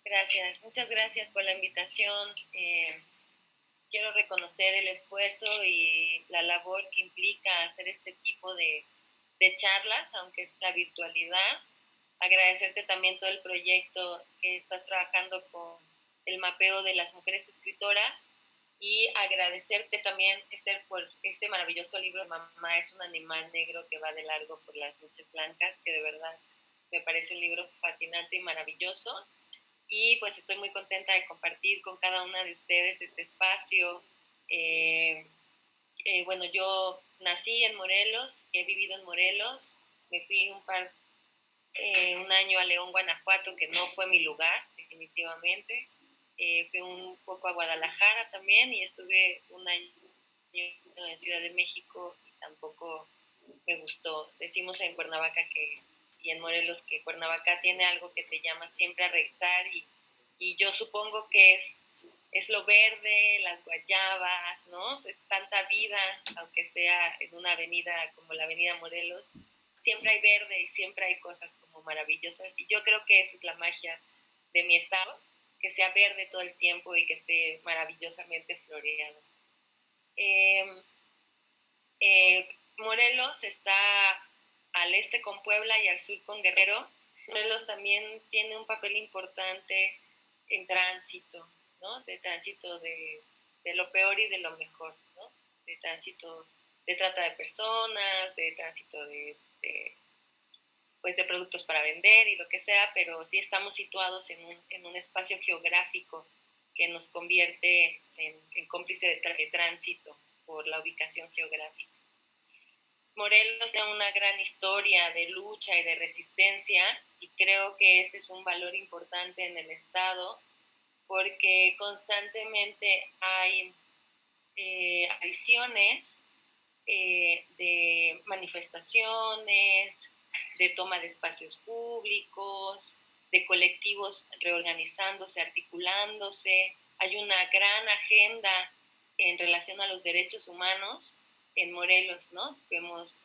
Gracias, muchas gracias por la invitación. Quiero reconocer el esfuerzo y la labor que implica hacer este tipo de charlas, aunque es la virtualidad. Agradecerte también todo el proyecto que estás trabajando con el mapeo de las mujeres escritoras y agradecerte también, Esther, por este maravilloso libro, Mamá es un animal negro que va de largo por las noches blancas, que de verdad me parece un libro fascinante y maravilloso. Y pues estoy muy contenta de compartir con cada una de ustedes este espacio. Bueno, yo nací en Morelos, he vivido en Morelos, me fui un año a León, Guanajuato, que no fue mi lugar, definitivamente. Fui un poco a Guadalajara también y estuve un año en Ciudad de México y tampoco me gustó. Decimos en Cuernavaca y en Morelos que Cuernavaca tiene algo que te llama siempre a regresar y yo supongo que es lo verde, las guayabas, ¿no? Es tanta vida, aunque sea en una avenida como la Avenida Morelos, siempre hay verde y siempre hay cosas como maravillosas y yo creo que esa es la magia de mi estado, que sea verde todo el tiempo y que esté maravillosamente floreado. Morelos está al este con Puebla y al sur con Guerrero. Morelos también tiene un papel importante en tránsito, ¿no? De tránsito de lo peor y de lo mejor, ¿no? De tránsito de trata de personas, de tránsito pues de productos para vender y lo que sea, pero sí estamos situados en un espacio geográfico que nos convierte en cómplice de tránsito por la ubicación geográfica. Morelos tiene una gran historia de lucha y de resistencia y creo que ese es un valor importante en el Estado porque constantemente hay apariciones de manifestaciones, de toma de espacios públicos, de colectivos reorganizándose, articulándose. Hay una gran agenda en relación a los derechos humanos en Morelos, ¿no? Tenemos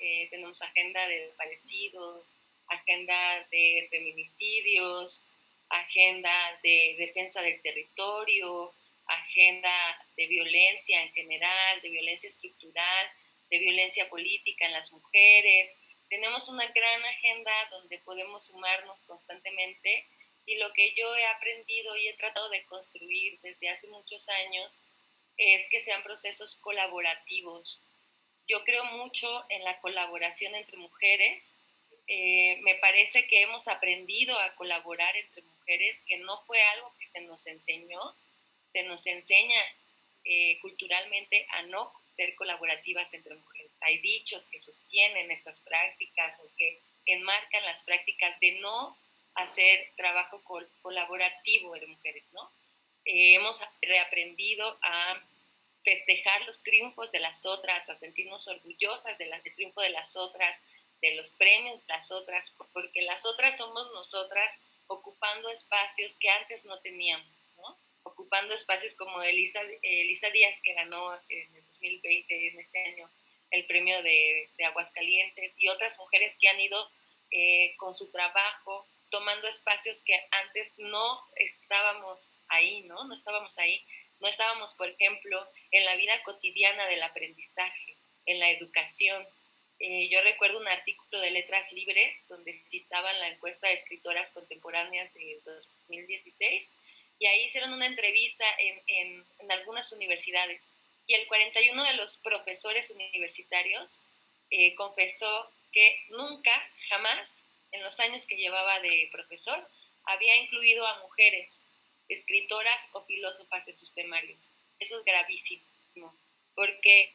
agenda de desaparecidos, agenda de feminicidios, agenda de defensa del territorio, agenda de violencia en general, de violencia estructural, de violencia política en las mujeres. Tenemos una gran agenda donde podemos sumarnos constantemente y lo que yo he aprendido y he tratado de construir desde hace muchos años es que sean procesos colaborativos. Yo creo mucho en la colaboración entre mujeres. Me parece que hemos aprendido a colaborar entre mujeres, que no fue algo que se nos enseñó, se nos enseña culturalmente a no ser colaborativas entre mujeres. Hay dichos que sostienen estas prácticas o que enmarcan las prácticas de no hacer trabajo colaborativo de mujeres, ¿no? Hemos reaprendido a festejar los triunfos de las otras, a sentirnos orgullosas del triunfo de las otras, de los premios de las otras, porque las otras somos nosotras ocupando espacios que antes no teníamos, ¿no? Ocupando espacios como Elisa Díaz, que ganó en el 2020, en este año, el premio de Aguascalientes, y otras mujeres que han ido con su trabajo tomando espacios que antes no estábamos ahí, ¿no? No estábamos ahí. No estábamos, por ejemplo, en la vida cotidiana del aprendizaje. en la educación. Yo recuerdo un artículo de Letras Libres donde citaban la encuesta de escritoras contemporáneas de 2016 y ahí hicieron una entrevista en algunas universidades y el 41% de los profesores universitarios confesó que nunca, jamás, en los años que llevaba de profesor, había incluido a mujeres escritoras o filósofas en sus temarios. Eso es gravísimo, porque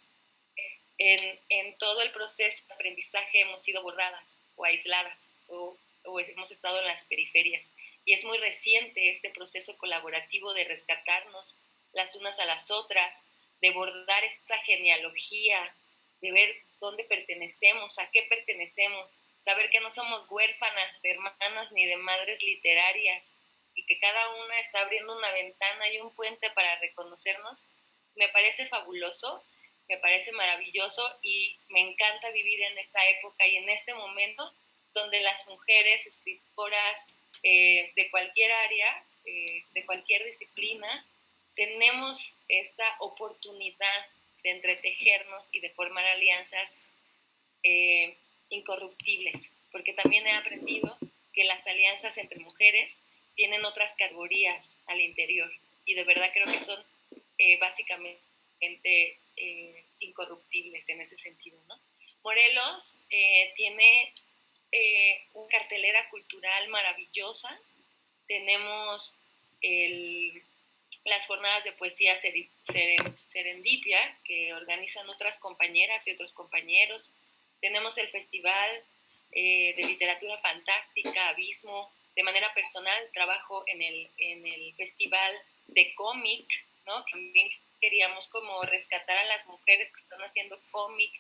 en todo el proceso de aprendizaje hemos sido borradas o aisladas o hemos estado en las periferias. Y es muy reciente este proceso colaborativo de rescatarnos las unas a las otras, de bordar esta genealogía, de ver dónde pertenecemos, a qué pertenecemos, saber que no somos huérfanas de hermanas ni de madres literarias y que cada una está abriendo una ventana y un puente para reconocernos, me parece fabuloso, me parece maravilloso y me encanta vivir en esta época y en este momento donde las mujeres escritoras de cualquier área, de cualquier disciplina, tenemos esta oportunidad de entretejernos y de formar alianzas incorruptibles, porque también he aprendido que las alianzas entre mujeres tienen otras categorías al interior y de verdad creo que son básicamente incorruptibles en ese sentido, ¿no? Morelos tiene una cartelera cultural maravillosa. Tenemos las jornadas de poesía Serendipia, que organizan otras compañeras y otros compañeros. Tenemos el Festival de Literatura Fantástica, Abismo. De manera personal, trabajo en el Festival de Cómic, ¿no? También queríamos como rescatar a las mujeres que están haciendo cómic,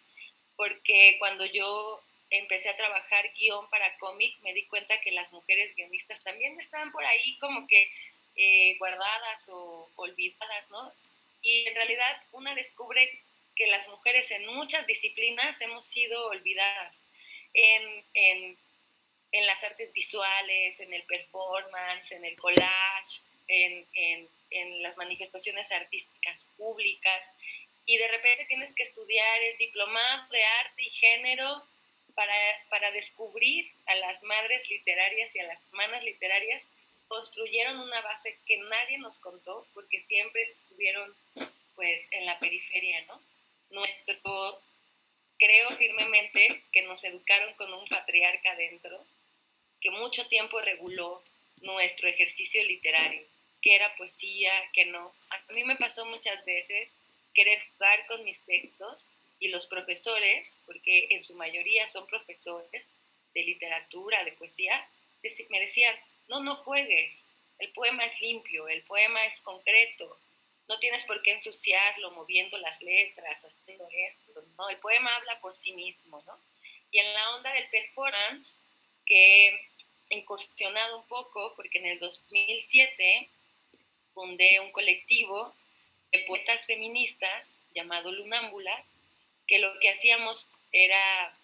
porque cuando yo empecé a trabajar guión para cómic, me di cuenta que las mujeres guionistas también estaban por ahí como que guardadas o olvidadas, ¿no? Y en realidad una descubre que las mujeres en muchas disciplinas hemos sido olvidadas en las artes visuales, en el performance, en el collage, en las manifestaciones artísticas públicas, y de repente tienes que estudiar el diplomado de arte y género para descubrir a las madres literarias y a las hermanas literarias. Construyeron una base que nadie nos contó porque siempre estuvieron pues en la periferia, ¿no? Creo firmemente que nos educaron con un patriarca dentro que mucho tiempo reguló nuestro ejercicio literario, que era poesía, que no. A mí me pasó muchas veces querer jugar con mis textos y los profesores, porque en su mayoría son profesores de literatura, de poesía, me decían, no juegues, el poema es limpio, el poema es concreto, no tienes por qué ensuciarlo moviendo las letras, haciendo esto, no, el poema habla por sí mismo, ¿no? Y en la onda del performance, que he incursionado un poco, porque en el 2007 fundé un colectivo de poetas feministas llamado Lunámbulas, que lo que hacíamos era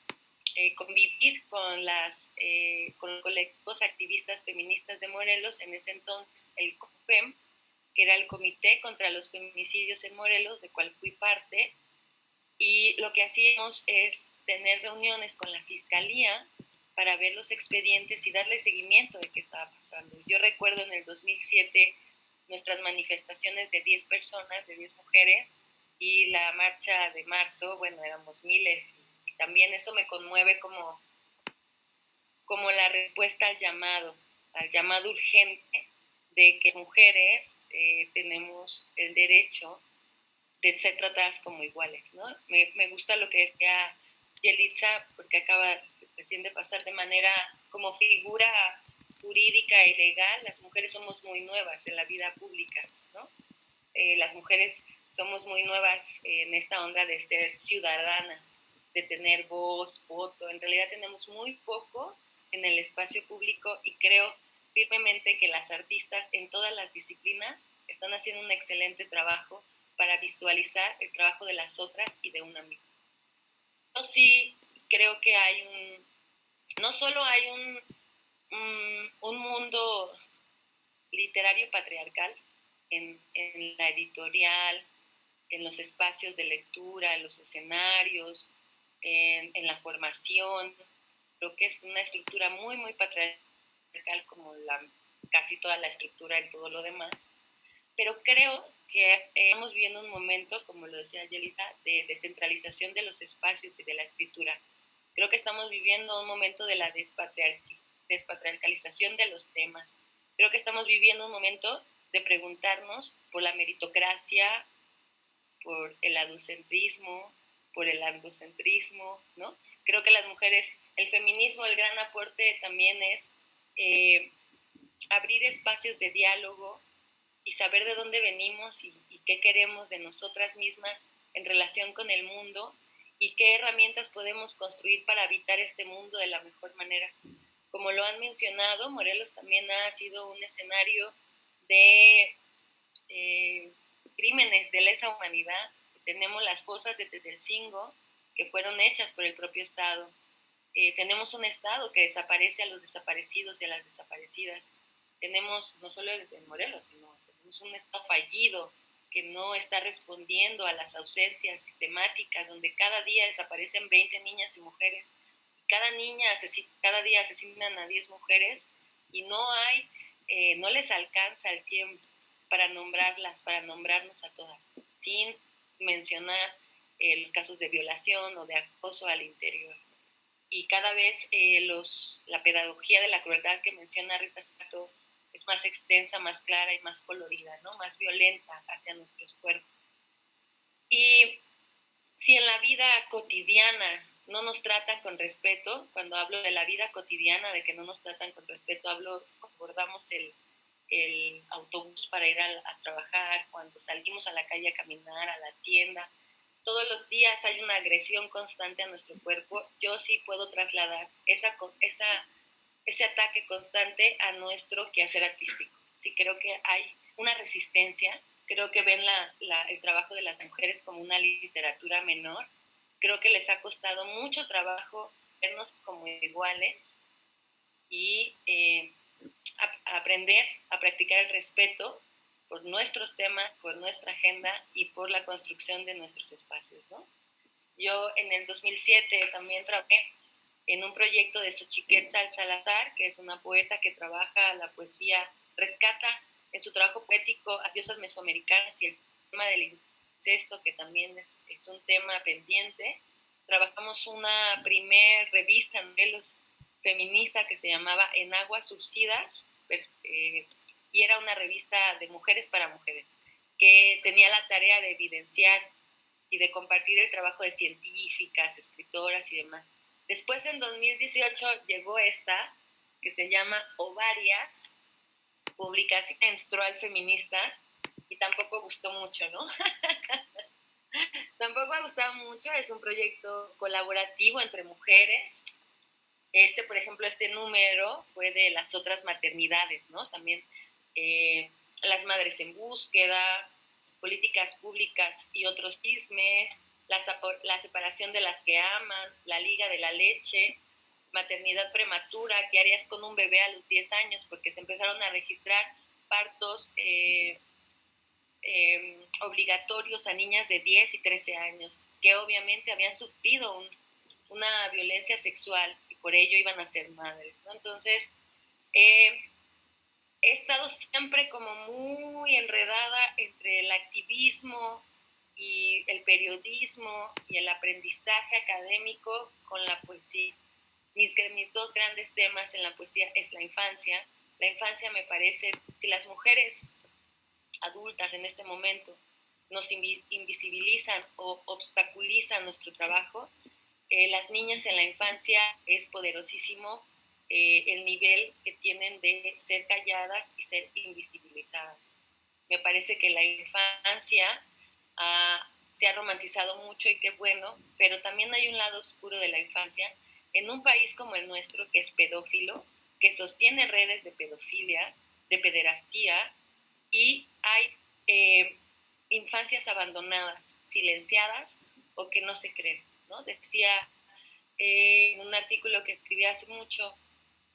convivir con los colectivos activistas feministas de Morelos, en ese entonces el COFEM, que era el Comité contra los Feminicidios en Morelos, de cual fui parte, y lo que hacíamos es tener reuniones con la Fiscalía para ver los expedientes y darle seguimiento de qué estaba pasando. Yo recuerdo en el 2007 nuestras manifestaciones de 10 personas, de 10 mujeres, y la marcha de marzo, bueno, éramos miles, y también eso me conmueve como la respuesta al llamado urgente de que mujeres tenemos el derecho de ser tratadas como iguales, ¿no? Me gusta lo que decía Yelitza, porque acaba recién de pasar de manera como figura jurídica y legal, las mujeres somos muy nuevas en la vida pública, ¿no? Las mujeres somos muy nuevas en esta onda de ser ciudadanas, de tener voz, voto. En realidad tenemos muy poco en el espacio público y creo firmemente que las artistas en todas las disciplinas están haciendo un excelente trabajo para visualizar el trabajo de las otras y de una misma. Yo sí creo que no solo hay un mundo literario patriarcal en la editorial, en los espacios de lectura, en los escenarios, en la formación. Creo que es una estructura muy, muy patriarcal, como casi toda la estructura en todo lo demás. Pero creo que estamos viviendo un momento, como lo decía Yelitza, de descentralización de los espacios y de la escritura. Creo que estamos viviendo un momento de la despatriarcalización de los temas. Creo que estamos viviendo un momento de preguntarnos por la meritocracia, por el adultcentrismo, por el androcentrismo, ¿no? Creo que las mujeres, el feminismo, el gran aporte también es abrir espacios de diálogo y saber de dónde venimos y qué queremos de nosotras mismas en relación con el mundo y qué herramientas podemos construir para habitar este mundo de la mejor manera. Como lo han mencionado, Morelos también ha sido un escenario de crímenes de lesa humanidad. Tenemos las fosas de Tetelcingo, que fueron hechas por el propio Estado. Tenemos un Estado que desaparece a los desaparecidos y a las desaparecidas. Tenemos, no solo en Morelos, sino tenemos un Estado fallido que no está respondiendo a las ausencias sistemáticas, donde cada día desaparecen 20 niñas y mujeres. Cada día asesinan a 10 mujeres y no les alcanza el tiempo para nombrarlas, para nombrarnos a todas, sin mencionar los casos de violación o de acoso al interior. Y cada vez la pedagogía de la crueldad que menciona Rita Segato es más extensa, más clara y más colorida, ¿no? Más violenta hacia nuestros cuerpos. Y si en la vida cotidiana no nos tratan con respeto, cuando hablo de la vida cotidiana, de que no nos tratan con respeto, abordamos el autobús para ir a trabajar, cuando salimos a la calle a caminar, a la tienda, todos los días hay una agresión constante a nuestro cuerpo. Yo sí puedo trasladar ese ataque constante a nuestro quehacer artístico. Sí, creo que hay una resistencia, creo que ven el trabajo de las mujeres como una literatura menor, creo que les ha costado mucho trabajo vernos como iguales y aprender a practicar el respeto por nuestros temas, por nuestra agenda y por la construcción de nuestros espacios, ¿no? Yo en el 2007 también trabajé en un proyecto de Xochiquetzal Salazar, que es una poeta que trabaja la poesía, rescata en su trabajo poético a diosas mesoamericanas y el tema del incesto, que también es un tema pendiente. Trabajamos una primer revista en novelas feminista que se llamaba En Aguas Surcidas, y era una revista de mujeres para mujeres, que tenía la tarea de evidenciar y de compartir el trabajo de científicas, escritoras y demás. Después, en 2018, llegó esta, que se llama Ovarias, publicación menstrual feminista, y tampoco gustó mucho, ¿no? Tampoco ha gustado mucho, es un proyecto colaborativo entre mujeres. Por ejemplo, este número fue de las otras maternidades, ¿no? También las madres en búsqueda, políticas públicas y otros chismes, la separación de las que aman, la liga de la leche, maternidad prematura, ¿qué harías con un bebé a los 10 años? Porque se empezaron a registrar partos obligatorios a niñas de 10 y 13 años, que obviamente habían sufrido una violencia sexual y por ello iban a ser madres, ¿no? Entonces, he estado siempre como muy enredada entre el activismo y el periodismo y el aprendizaje académico con la poesía. Mis dos grandes temas en la poesía es la infancia. La infancia me parece, si las mujeres adultas en este momento nos invisibilizan o obstaculizan nuestro trabajo, las niñas en la infancia es poderosísimo el nivel que tienen de ser calladas y ser invisibilizadas. Me parece que la infancia se ha romantizado mucho y qué bueno, pero también hay un lado oscuro de la infancia en un país como el nuestro, que es pedófilo, que sostiene redes de pedofilia, de pederastía, y hay infancias abandonadas, silenciadas o que no se creen, ¿no? Decía en un artículo que escribí hace mucho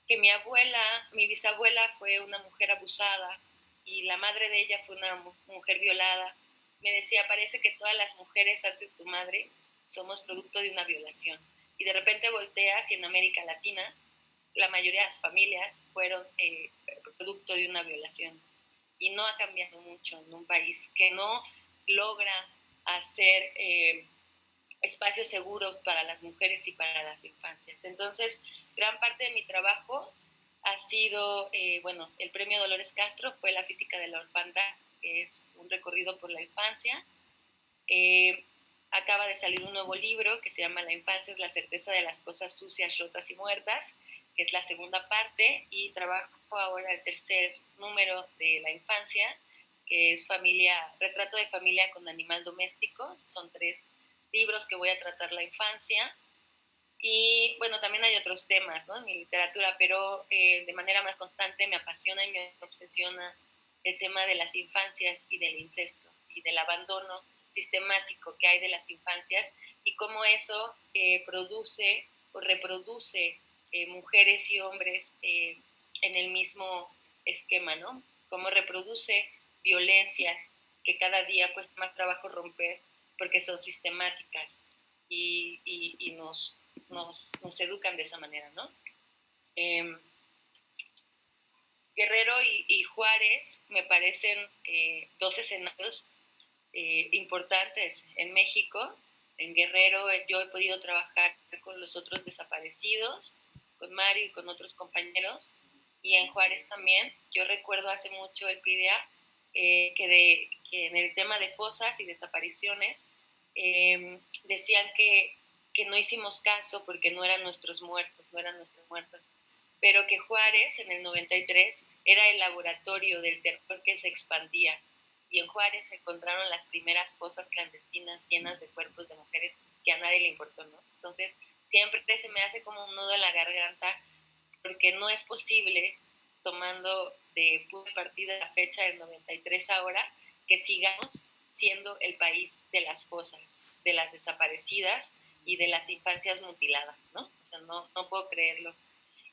que mi bisabuela fue una mujer abusada y la madre de ella fue una mujer violada, me decía, parece que todas las mujeres antes de tu madre somos producto de una violación. Y de repente volteas y en América Latina la mayoría de las familias fueron producto de una violación. Y no ha cambiado mucho en un país que no logra hacer espacios seguros para las mujeres y para las infancias. Entonces, gran parte de mi trabajo ha sido, el premio Dolores Castro fue La física de la orfandad, que es un recorrido por la infancia. Acaba de salir un nuevo libro que se llama La infancia es la certeza de las cosas sucias, rotas y muertas, que es la segunda parte, y trabajo ahora el tercer número de la infancia, que es retrato de familia con animal doméstico. Son 3 libros que voy a tratar la infancia. Y bueno, también hay otros temas, ¿no?, en mi literatura, pero de manera más constante me apasiona y me obsesiona el tema de las infancias y del incesto y del abandono sistemático que hay de las infancias y cómo eso produce o reproduce mujeres y hombres en el mismo esquema, ¿no? Cómo reproduce violencia que cada día cuesta más trabajo romper porque son sistemáticas y nos educan de esa manera, ¿no? Guerrero y Juárez me parecen 2 escenarios importantes en México. En Guerrero yo he podido trabajar con los otros desaparecidos, con Mario y con otros compañeros, y en Juárez también. Yo recuerdo hace mucho el PIDEA que en el tema de fosas y desapariciones decían que no hicimos caso porque no eran nuestros muertos, no eran nuestros muertos, pero que Juárez en el 93 era el laboratorio del terror que se expandía, y en Juárez se encontraron las primeras fosas clandestinas llenas de cuerpos de mujeres que a nadie le importó, ¿no? Entonces siempre se me hace como un nudo en la garganta porque no es posible, tomando de partida la fecha del 93 ahora, que sigamos siendo el país de las fosas, de las desaparecidas y de las infancias mutiladas, ¿no? O sea, no puedo creerlo.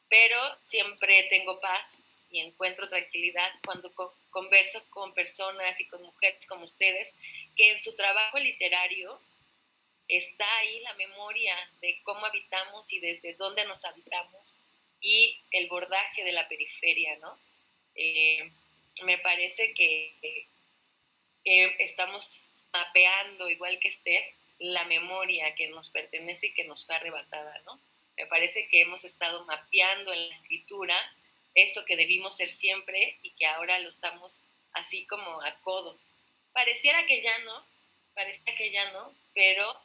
Pero siempre tengo paz y encuentro tranquilidad cuando converso con personas y con mujeres como ustedes, que en su trabajo literario está ahí la memoria de cómo habitamos y desde dónde nos habitamos y el bordaje de la periferia, ¿no? Me parece que estamos mapeando, igual que Esther, la memoria que nos pertenece y que nos fue arrebatada, ¿no? Me parece que hemos estado mapeando en la escritura eso que debimos ser siempre y que ahora lo estamos así como a codo. Pareciera que ya no, pero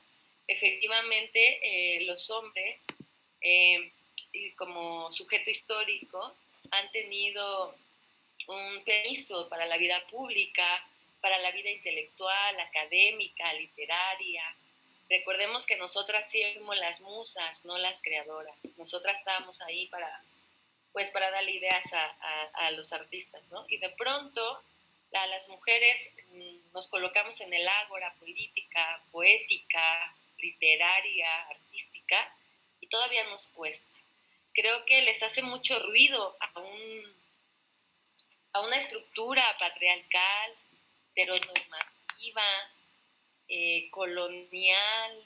efectivamente los hombres como sujeto histórico han tenido un permiso para la vida pública, para la vida intelectual, académica, literaria. Recordemos que nosotras fuimos las musas, no las creadoras. Nosotras estábamos ahí para darle ideas a los artistas, ¿no? Y de pronto las mujeres nos colocamos en el ágora política, poética, literaria, artística, y todavía nos cuesta. Creo que les hace mucho ruido a una estructura patriarcal, heteronormativa, colonial,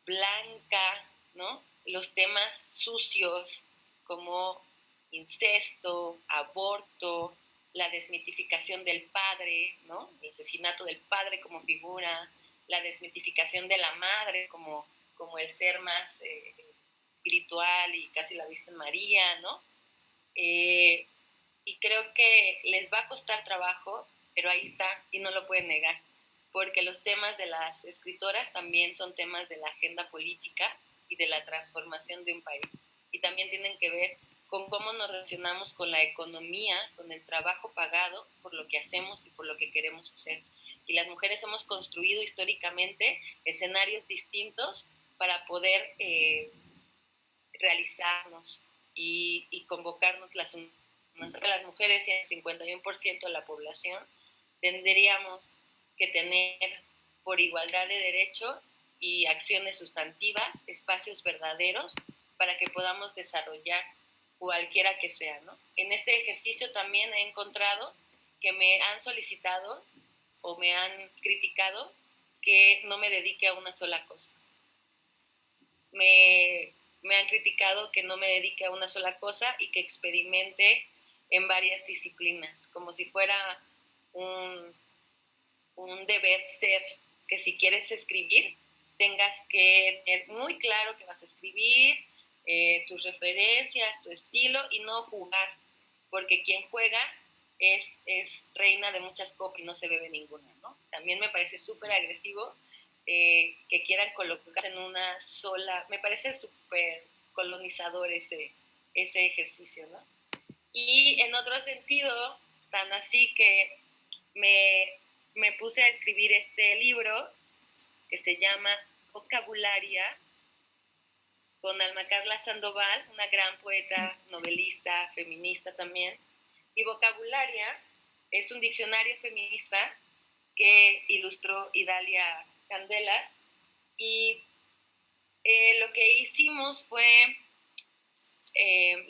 blanca, ¿no? Los temas sucios como incesto, aborto, la desmitificación del padre, ¿no? El asesinato del padre como figura, la desmitificación de la madre como el ser más espiritual y casi la Virgen María, ¿no? Y creo que les va a costar trabajo, pero ahí está y no lo pueden negar, porque los temas de las escritoras también son temas de la agenda política y de la transformación de un país. Y también tienen que ver con cómo nos relacionamos con la economía, con el trabajo pagado por lo que hacemos y por lo que queremos hacer. Y las mujeres hemos construido históricamente escenarios distintos para poder realizarnos y convocarnos las mujeres y el 51% de la población tendríamos que tener por igualdad de derecho y acciones sustantivas, espacios verdaderos para que podamos desarrollar cualquiera que sea, ¿no? En este ejercicio también he encontrado que me han solicitado o me han criticado que no me dedique a una sola cosa. Me han criticado que no me dedique a una sola cosa y que experimente en varias disciplinas, como si fuera un deber ser, que si quieres escribir, tengas que tener muy claro que vas a escribir, tus referencias, tu estilo, y no jugar, porque quien juega es reina de muchas copas y no se bebe ninguna, ¿no? También me parece súper agresivo que quieran colocarse en una sola, me parece súper colonizador ese ejercicio, ¿no? Y en otro sentido, tan así que me puse a escribir este libro que se llama Vocabularia, con Alma Carla Sandoval, una gran poeta, novelista, feminista también. Y Vocabularia es un diccionario feminista que ilustró Idalia Candelas, y lo que hicimos fue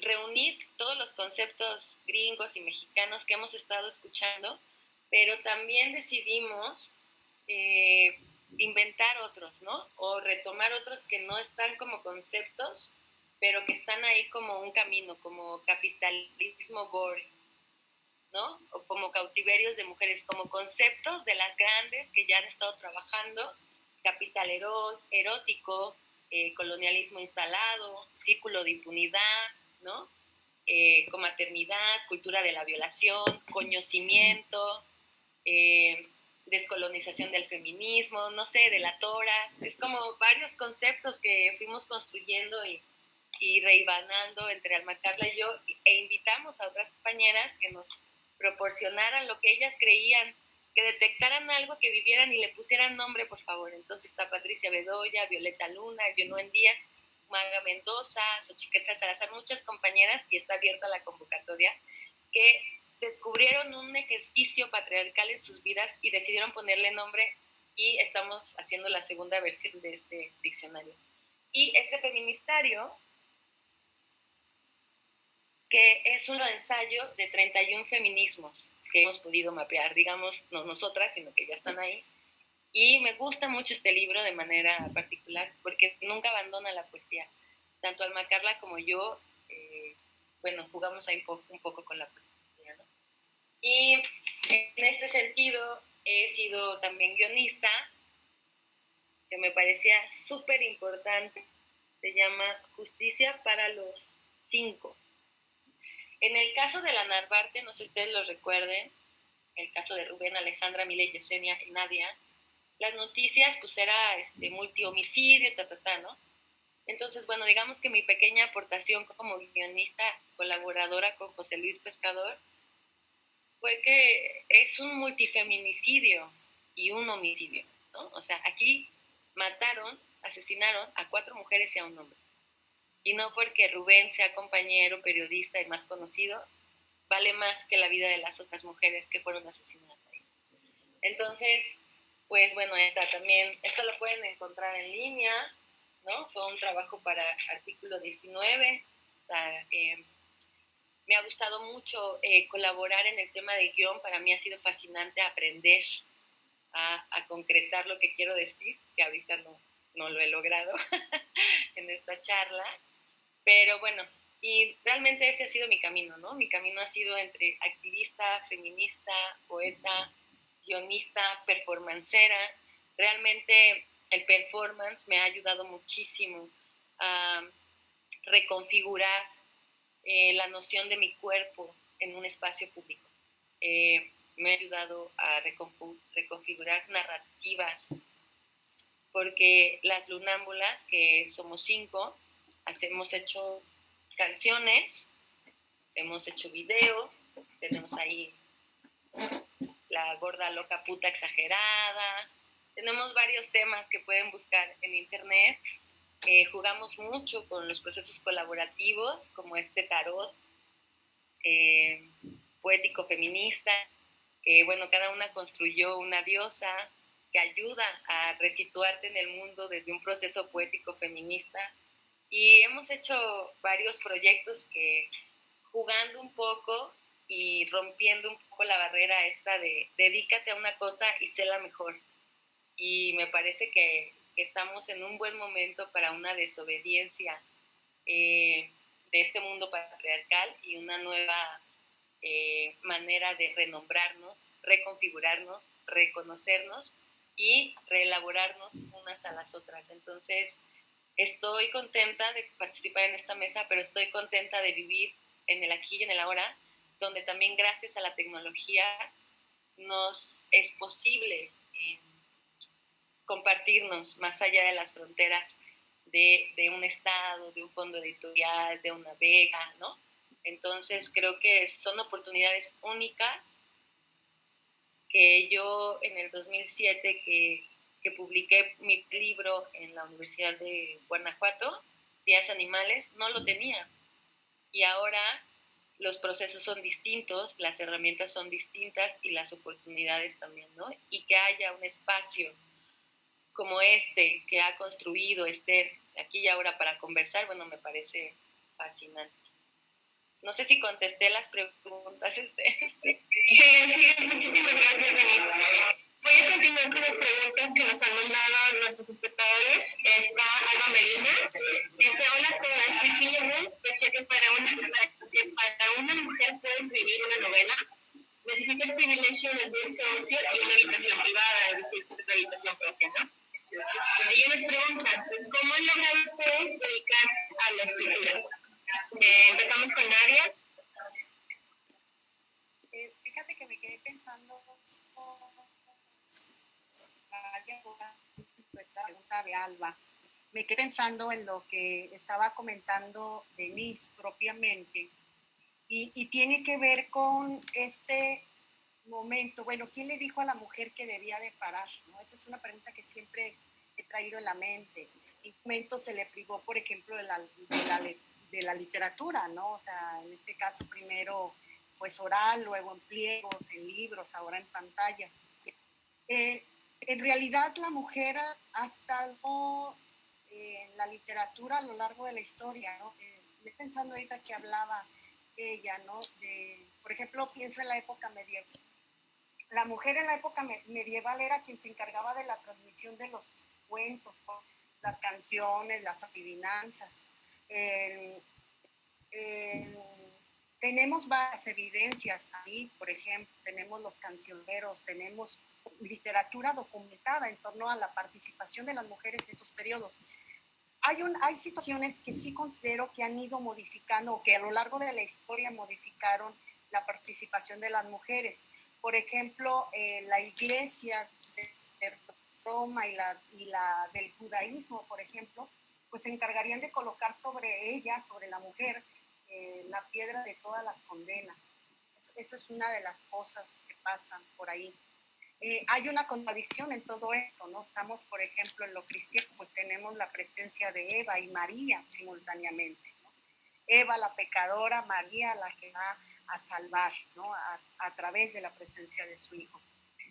reunir todos los conceptos gringos y mexicanos que hemos estado escuchando, pero también decidimos inventar otros, ¿no? O retomar otros que no están como conceptos, pero que están ahí como un camino, como capitalismo gore, ¿no? O como cautiverios de mujeres, como conceptos de las grandes que ya han estado trabajando, capital erótico, colonialismo instalado, círculo de impunidad, ¿no? Comaternidad, cultura de la violación, conocimiento, descolonización del feminismo, no sé, de la toras. Es como varios conceptos que fuimos construyendo y reivanando entre Alma Carla y yo, e invitamos a otras compañeras que nos proporcionaran lo que ellas creían, que detectaran algo, que vivieran y le pusieran nombre, por favor. Entonces está Patricia Bedoya, Violeta Luna, Yunuen Díaz, Maga Mendoza, Xochiquetl Salazar, muchas compañeras, y está abierta la convocatoria, que descubrieron un ejercicio patriarcal en sus vidas y decidieron ponerle nombre, y estamos haciendo la segunda versión de este diccionario. Y este feministario, que es un ensayo de 31 feminismos que hemos podido mapear, digamos, no nosotras, sino que ya están ahí. Y me gusta mucho este libro de manera particular porque nunca abandona la poesía. Tanto Alma Carla como yo, bueno, jugamos ahí un poco con la poesía, ¿no? Y en este sentido he sido también guionista, que me parecía súper importante. Se llama Justicia para los 5. En el caso de la Narvarte, no sé si ustedes lo recuerden, el caso de Rubén, Alejandra, Mile, Yesenia y Nadia, las noticias pues era multihomicidio, ¿no? Entonces, bueno, digamos que mi pequeña aportación como guionista colaboradora con José Luis Pescador fue que es un multifeminicidio y un homicidio, ¿no? O sea, aquí asesinaron a 4 mujeres y a un hombre. Y no porque Rubén sea compañero, periodista y más conocido, vale más que la vida de las otras mujeres que fueron asesinadas ahí. Entonces, pues bueno, esto lo pueden encontrar en línea, ¿no? Fue un trabajo para Artículo 19. Me ha gustado mucho colaborar en el tema de guión. Para mí ha sido fascinante aprender a concretar lo que quiero decir, que ahorita no lo he logrado en esta charla. Pero bueno, y realmente ese ha sido mi camino, ¿no? Mi camino ha sido entre activista, feminista, poeta, guionista, performancera. Realmente el performance me ha ayudado muchísimo a reconfigurar la noción de mi cuerpo en un espacio público. Me ha ayudado a reconfigurar narrativas, porque las lunámbulas, que somos 5, hemos hecho canciones, hemos hecho video, tenemos ahí La Gorda Loca Puta Exagerada, tenemos varios temas que pueden buscar en internet. Jugamos mucho con los procesos colaborativos, como este tarot poético feminista, que bueno, cada una construyó una diosa que ayuda a resituarte en el mundo desde un proceso poético feminista. Y hemos hecho varios proyectos que, jugando un poco, y rompiendo un poco la barrera esta de dedícate a una cosa y sé la mejor. Y me parece que estamos en un buen momento para una desobediencia de este mundo patriarcal y una nueva manera de renombrarnos, reconfigurarnos, reconocernos y reelaborarnos unas a las otras. Entonces, estoy contenta de participar en esta mesa, pero estoy contenta de vivir en el aquí y en el ahora, donde también gracias a la tecnología nos es posible compartirnos más allá de las fronteras de un estado, de un fondo editorial, de una beca, ¿no? Entonces creo que son oportunidades únicas que yo en el 2007 que publiqué mi libro en la Universidad de Guanajuato, Días Animales, no lo tenía. Y ahora los procesos son distintos, las herramientas son distintas y las oportunidades también, ¿no? Y que haya un espacio como este que ha construido Esther aquí y ahora para conversar, bueno, me parece fascinante. No sé si contesté las preguntas, Esther.
Sí, así es. Muchísimas gracias, Denise. Voy a continuar con las preguntas que nos han mandado nuestros espectadores. Está Alba Medina. Dice, hola a todas. Virginia Woolf decía que para una mujer puede escribir una novela necesita el privilegio del dulce ocio y una habitación privada, es decir, una habitación propia, ¿no? Ella nos pregunta, ¿cómo han logrado ustedes dedicarse a la escritura? Empezamos con Nadia.
Fíjate que me quedé pensando esta pregunta de Alba. Me quedé pensando en lo que estaba comentando Denise propiamente y tiene que ver con este momento. Bueno, ¿quién le dijo a la mujer que debía de parar? ¿No? Esa es una pregunta que siempre he traído en la mente. ¿En qué momento se le privó, por ejemplo, de la literatura, ¿no? O sea, en este caso primero pues oral, luego en pliegos, en libros, ahora en pantallas. En realidad la mujer ha estado en la literatura a lo largo de la historia, ¿no? Pensando ahorita que hablaba ella, ¿no? Por ejemplo, pienso en la época medieval. La mujer en la época medieval era quien se encargaba de la transmisión de los cuentos, ¿no? Las canciones, las adivinanzas. Tenemos varias evidencias ahí, por ejemplo, tenemos los cancioneros, tenemos literatura documentada en torno a la participación de las mujeres en estos periodos. Hay situaciones que sí considero que han ido modificando o que a lo largo de la historia modificaron la participación de las mujeres. Por ejemplo, la iglesia de Roma y la del judaísmo, por ejemplo, pues se encargarían de colocar sobre ella, sobre la mujer, la piedra de todas las condenas. Eso es una de las cosas que pasan por ahí. Hay una contradicción en todo esto, ¿no? Estamos, por ejemplo, en lo cristiano, pues tenemos la presencia de Eva y María simultáneamente, ¿no? Eva, la pecadora, María, la que va a salvar, ¿no? A través de la presencia de su hijo.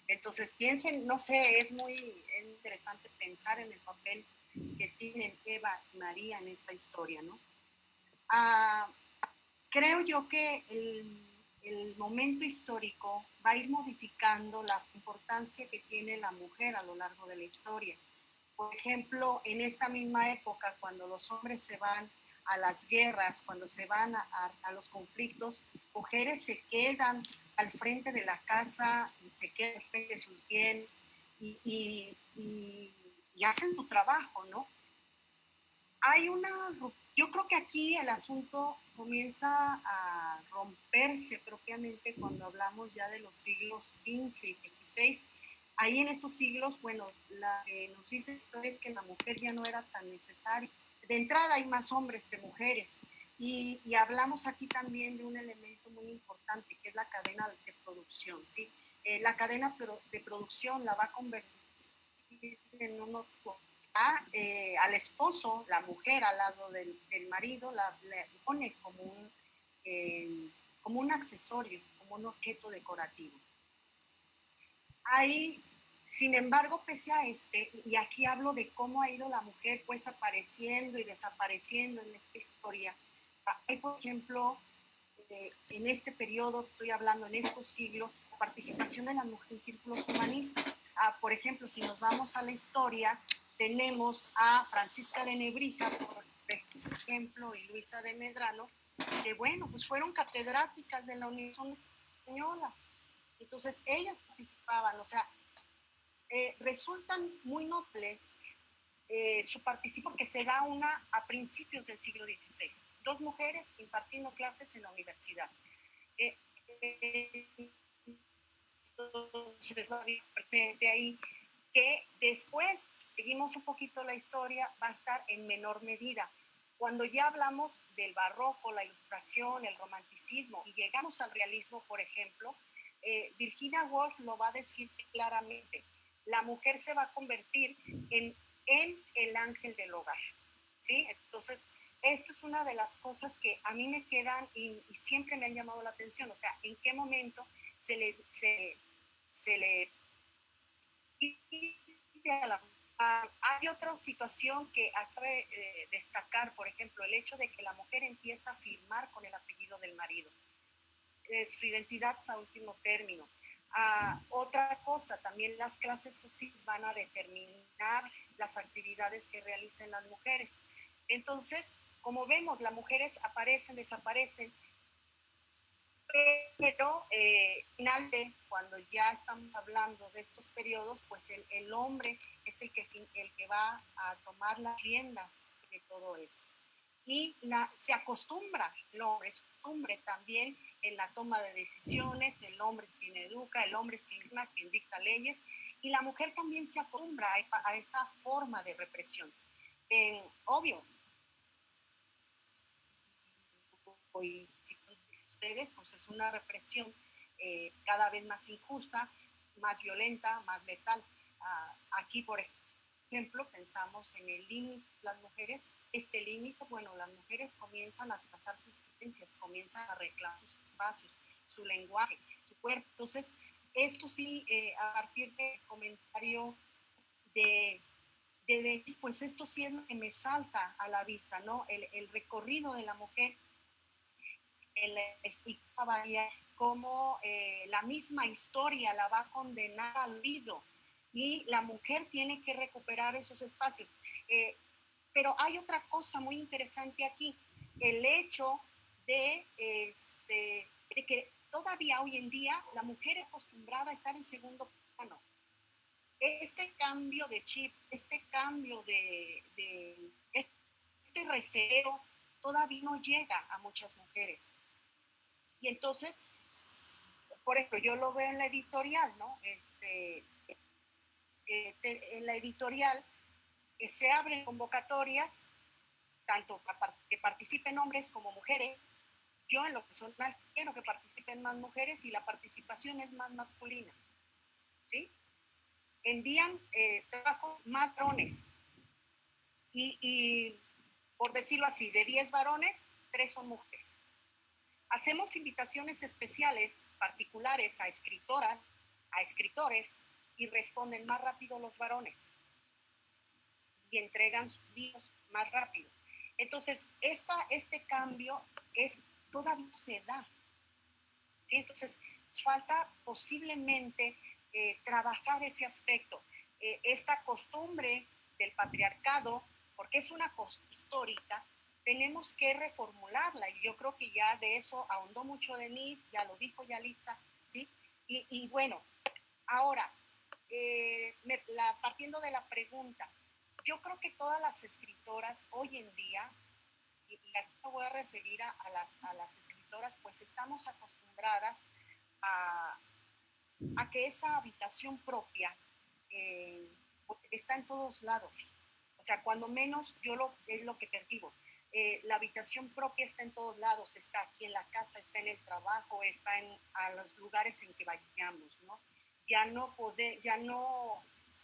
Entonces, piensen, no sé, es muy interesante pensar en el papel que tienen Eva y María en esta historia, ¿no? Creo yo que el momento histórico va a ir modificando la importancia que tiene la mujer a lo largo de la historia. Por ejemplo, en esta misma época, cuando los hombres se van a las guerras, cuando se van a los conflictos, mujeres se quedan al frente de la casa, se quedan al frente de sus bienes y hacen su trabajo, ¿no? Yo creo que aquí el asunto comienza a romperse propiamente cuando hablamos ya de los siglos XV y XVI. Ahí en estos siglos, bueno, la que nos dice esto es que la mujer ya no era tan necesaria. De entrada hay más hombres que mujeres. Y hablamos aquí también de un elemento muy importante, que es la cadena de producción, ¿sí? La cadena de producción la va a convertir en un al esposo, la mujer al lado del marido, le pone como un accesorio, como un objeto decorativo. Ahí, sin embargo, pese a y aquí hablo de cómo ha ido la mujer pues apareciendo y desapareciendo en esta historia, hay, por ejemplo, en este periodo, estoy hablando en estos siglos, participación de las mujeres en círculos humanistas. Por ejemplo, si nos vamos a la historia, tenemos a Francisca de Nebrija, por ejemplo, y Luisa de Medrano, que bueno, pues fueron catedráticas de la Universidad Españolas. Entonces, ellas participaban, o sea, resultan muy nobles su participación porque se da una a principios del siglo XVI. 2 mujeres impartiendo clases en la universidad. Entonces, de ahí que después, seguimos un poquito la historia, va a estar en menor medida. Cuando ya hablamos del barroco, la ilustración, el romanticismo y llegamos al realismo, por ejemplo, Virginia Woolf lo va a decir claramente. La mujer se va a convertir en el ángel del hogar, ¿sí? Entonces, esto es una de las cosas que a mí me quedan y siempre me han llamado la atención. O sea, ¿en qué momento se le pide a la hay otra situación que cabe destacar, por ejemplo, el hecho de que la mujer empieza a firmar con el apellido del marido. Su identidad a último término. Otra cosa, también las clases sociales van a determinar las actividades que realicen las mujeres. Entonces, como vemos, las mujeres aparecen, desaparecen, pero finalmente, cuando ya estamos hablando de estos periodos, pues el hombre es el que va a tomar las riendas de todo eso. Y se acostumbra, el hombre se acostumbra también en la toma de decisiones, el hombre es quien educa, el hombre es quien dicta leyes, y la mujer también se acostumbra a esa forma de represión. Obvio, y si ustedes, pues es una represión cada vez más injusta, más violenta, más letal. Aquí, por ejemplo, pensamos en el límite de las mujeres. Este límite, bueno, las mujeres comienzan a trazar sus existencias, comienzan a reclamar sus espacios, su lenguaje, su cuerpo. Entonces, esto sí, a partir del comentario de pues esto sí es lo que me salta a la vista, ¿no? El recorrido de la mujer, como la misma historia la va a condenar al olvido y la mujer tiene que recuperar esos espacios. Pero hay otra cosa muy interesante aquí, el hecho de que todavía hoy en día la mujer es acostumbrada a estar en segundo plano. Este cambio de chip, este cambio este recelo todavía no llega a muchas mujeres. Y entonces, por ejemplo, yo lo veo en la editorial, ¿no? En la editorial se abren convocatorias, tanto que participen hombres como mujeres. Yo en lo personal quiero que participen más mujeres y la participación es más masculina, ¿sí? Envían trabajo más varones y, por decirlo así, de 10 varones, 3 son mujeres. Hacemos invitaciones especiales, particulares a escritoras, a escritores, y responden más rápido los varones y entregan sus libros más rápido. Entonces, este cambio todavía se da, ¿sí? Entonces, falta posiblemente trabajar ese aspecto, esta costumbre del patriarcado, porque es una costumbre histórica, tenemos que reformularla, y yo creo que ya de eso ahondó mucho Denise, ya lo dijo Yalitza, ¿sí? Y bueno, ahora, partiendo de la pregunta, yo creo que todas las escritoras hoy en día, y aquí me voy a referir a las escritoras, pues estamos acostumbradas a que esa habitación propia está en todos lados. O sea, cuando menos es lo que percibo. La habitación propia está en todos lados, está aquí en la casa, está en el trabajo, está a los lugares en que vayamos, ¿no? Ya no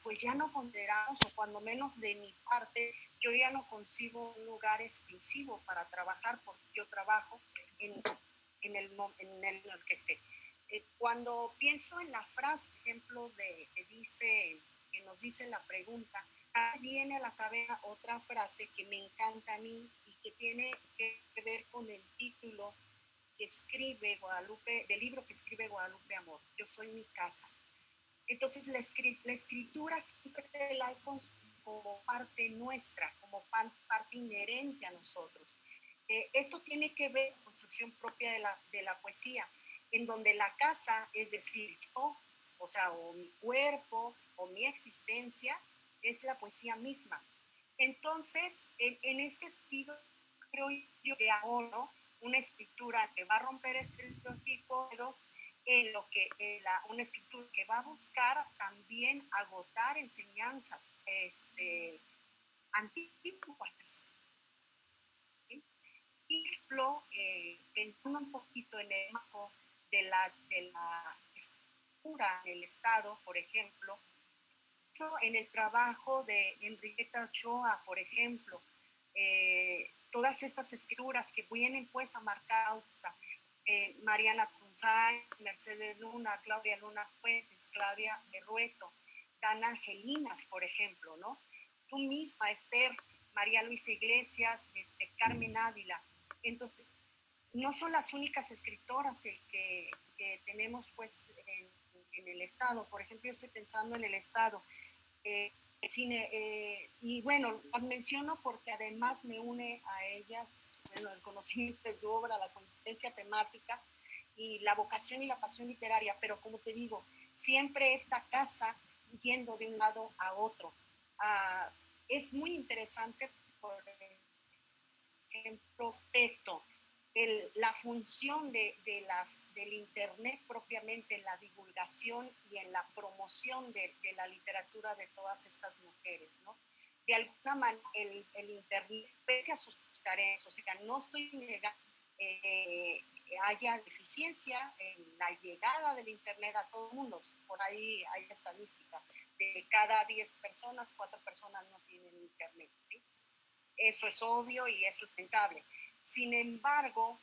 consideramos, o cuando menos de mi parte, yo ya no concibo un lugar exclusivo para trabajar, porque yo trabajo en el que esté. Cuando pienso en la frase, por ejemplo, que nos dice la pregunta, viene a la cabeza otra frase que me encanta a mí y que tiene que ver con el título que escribe Guadalupe, del libro que escribe Guadalupe Amor, Yo soy mi casa. Entonces la escritura siempre la he construido como parte nuestra, como parte inherente a nosotros. Esto tiene que ver con construcción propia de la poesía, en donde la casa, es decir, yo, o sea, o mi cuerpo, o mi existencia, es la poesía misma. Entonces, en ese sentido, creo yo que ahora una escritura que va a romper estereotipos, una escritura que va a buscar también agotar enseñanzas antiguas. ¿Sí? Y pensando un poquito en el marco de la escritura en el Estado, por ejemplo, en el trabajo de Enriqueta Ochoa, por ejemplo, todas estas escrituras que vienen pues a marcar pauta, Mariana Tunzay, Mercedes Luna, Claudia Luna Fuentes, Claudia Berrueto, Dan Angelinas, por ejemplo, ¿no? Tú misma, Esther, María Luisa Iglesias, Carmen Ávila. Entonces, no son las únicas escritoras que tenemos pues en el Estado. Por ejemplo, yo estoy pensando en el Estado. Y bueno, las menciono porque además me une a ellas, bueno, el conocimiento de su obra, la consistencia temática y la vocación y la pasión literaria, pero como te digo, siempre esta casa yendo de un lado a otro. Es muy interesante, por ejemplo, aspecto, la función del Internet propiamente en la divulgación y en la promoción de la literatura de todas estas mujeres, ¿no? De alguna manera, el Internet, pese a sus tareas, o sea, no estoy negando haya deficiencia en la llegada del Internet a todo el mundo. Por ahí hay estadística. De cada 10 personas, 4 personas no tienen Internet, ¿sí? Eso es obvio y es sustentable. Sin embargo,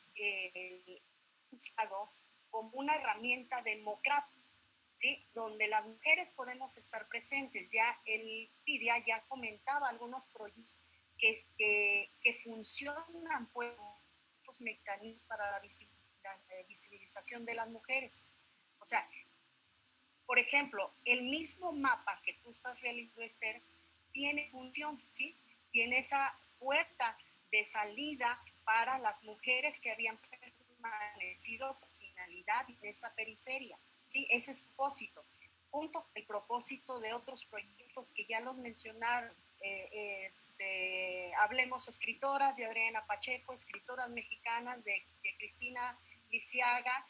usado como una herramienta democrática, ¿sí? Donde las mujeres podemos estar presentes. Ya el PIDIA ya comentaba algunos proyectos que funcionan pues estos mecanismos para la visibilización de las mujeres. O sea, por ejemplo, el mismo mapa que tú estás realizando, Esther, tiene función, ¿sí? Tiene esa puerta de salida para las mujeres que habían permanecido por finalidad en esa periferia, ¿sí? Ese es el propósito. Junto el propósito de otros proyectos que ya los mencionaron, Hablemos Escritoras de Adriana Pacheco, escritoras mexicanas de Cristina Lisiaga,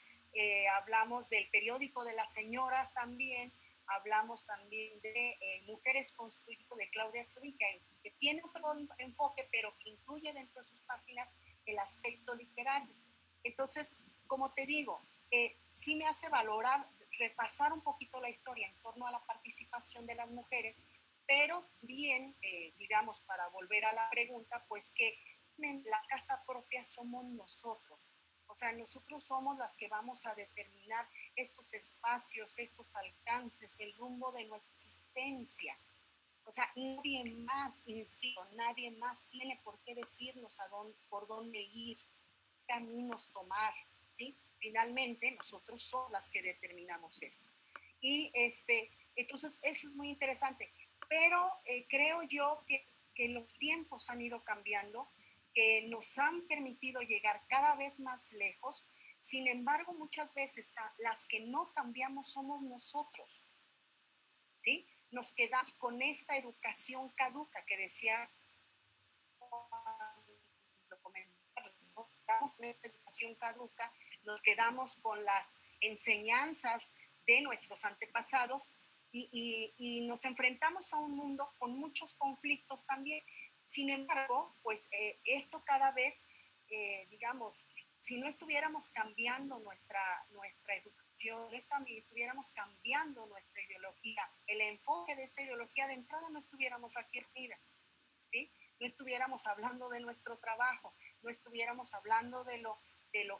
hablamos del periódico de las señoras también, hablamos también de Mujeres Construyendo de Claudia Fábrica, que tiene otro enfoque, pero que incluye dentro de sus páginas el aspecto literario. Entonces, como te digo, sí me hace valorar, repasar un poquito la historia en torno a la participación de las mujeres, pero bien, digamos, para volver a la pregunta, pues que la casa propia somos nosotros. O sea, nosotros somos las que vamos a determinar estos espacios, estos alcances, el rumbo de nuestra existencia. O sea, nadie más, insisto, nadie más tiene por qué decirnos por dónde ir, qué caminos tomar, ¿sí? Finalmente, nosotros somos las que determinamos esto. Y entonces, eso es muy interesante. Pero creo yo que los tiempos han ido cambiando, que nos han permitido llegar cada vez más lejos. Sin embargo, muchas veces las que no cambiamos somos nosotros, ¿sí? Nos quedamos con esta educación caduca que decía, nos quedamos con esta educación caduca, nos quedamos con las enseñanzas de nuestros antepasados y nos enfrentamos a un mundo con muchos conflictos también. Sin embargo, pues esto cada vez, digamos, si no estuviéramos cambiando nuestra educación, estuviéramos cambiando nuestra ideología, el enfoque de esa ideología, de entrada no estuviéramos aquí reunidas, ¿sí? No estuviéramos hablando de nuestro trabajo, no estuviéramos hablando de lo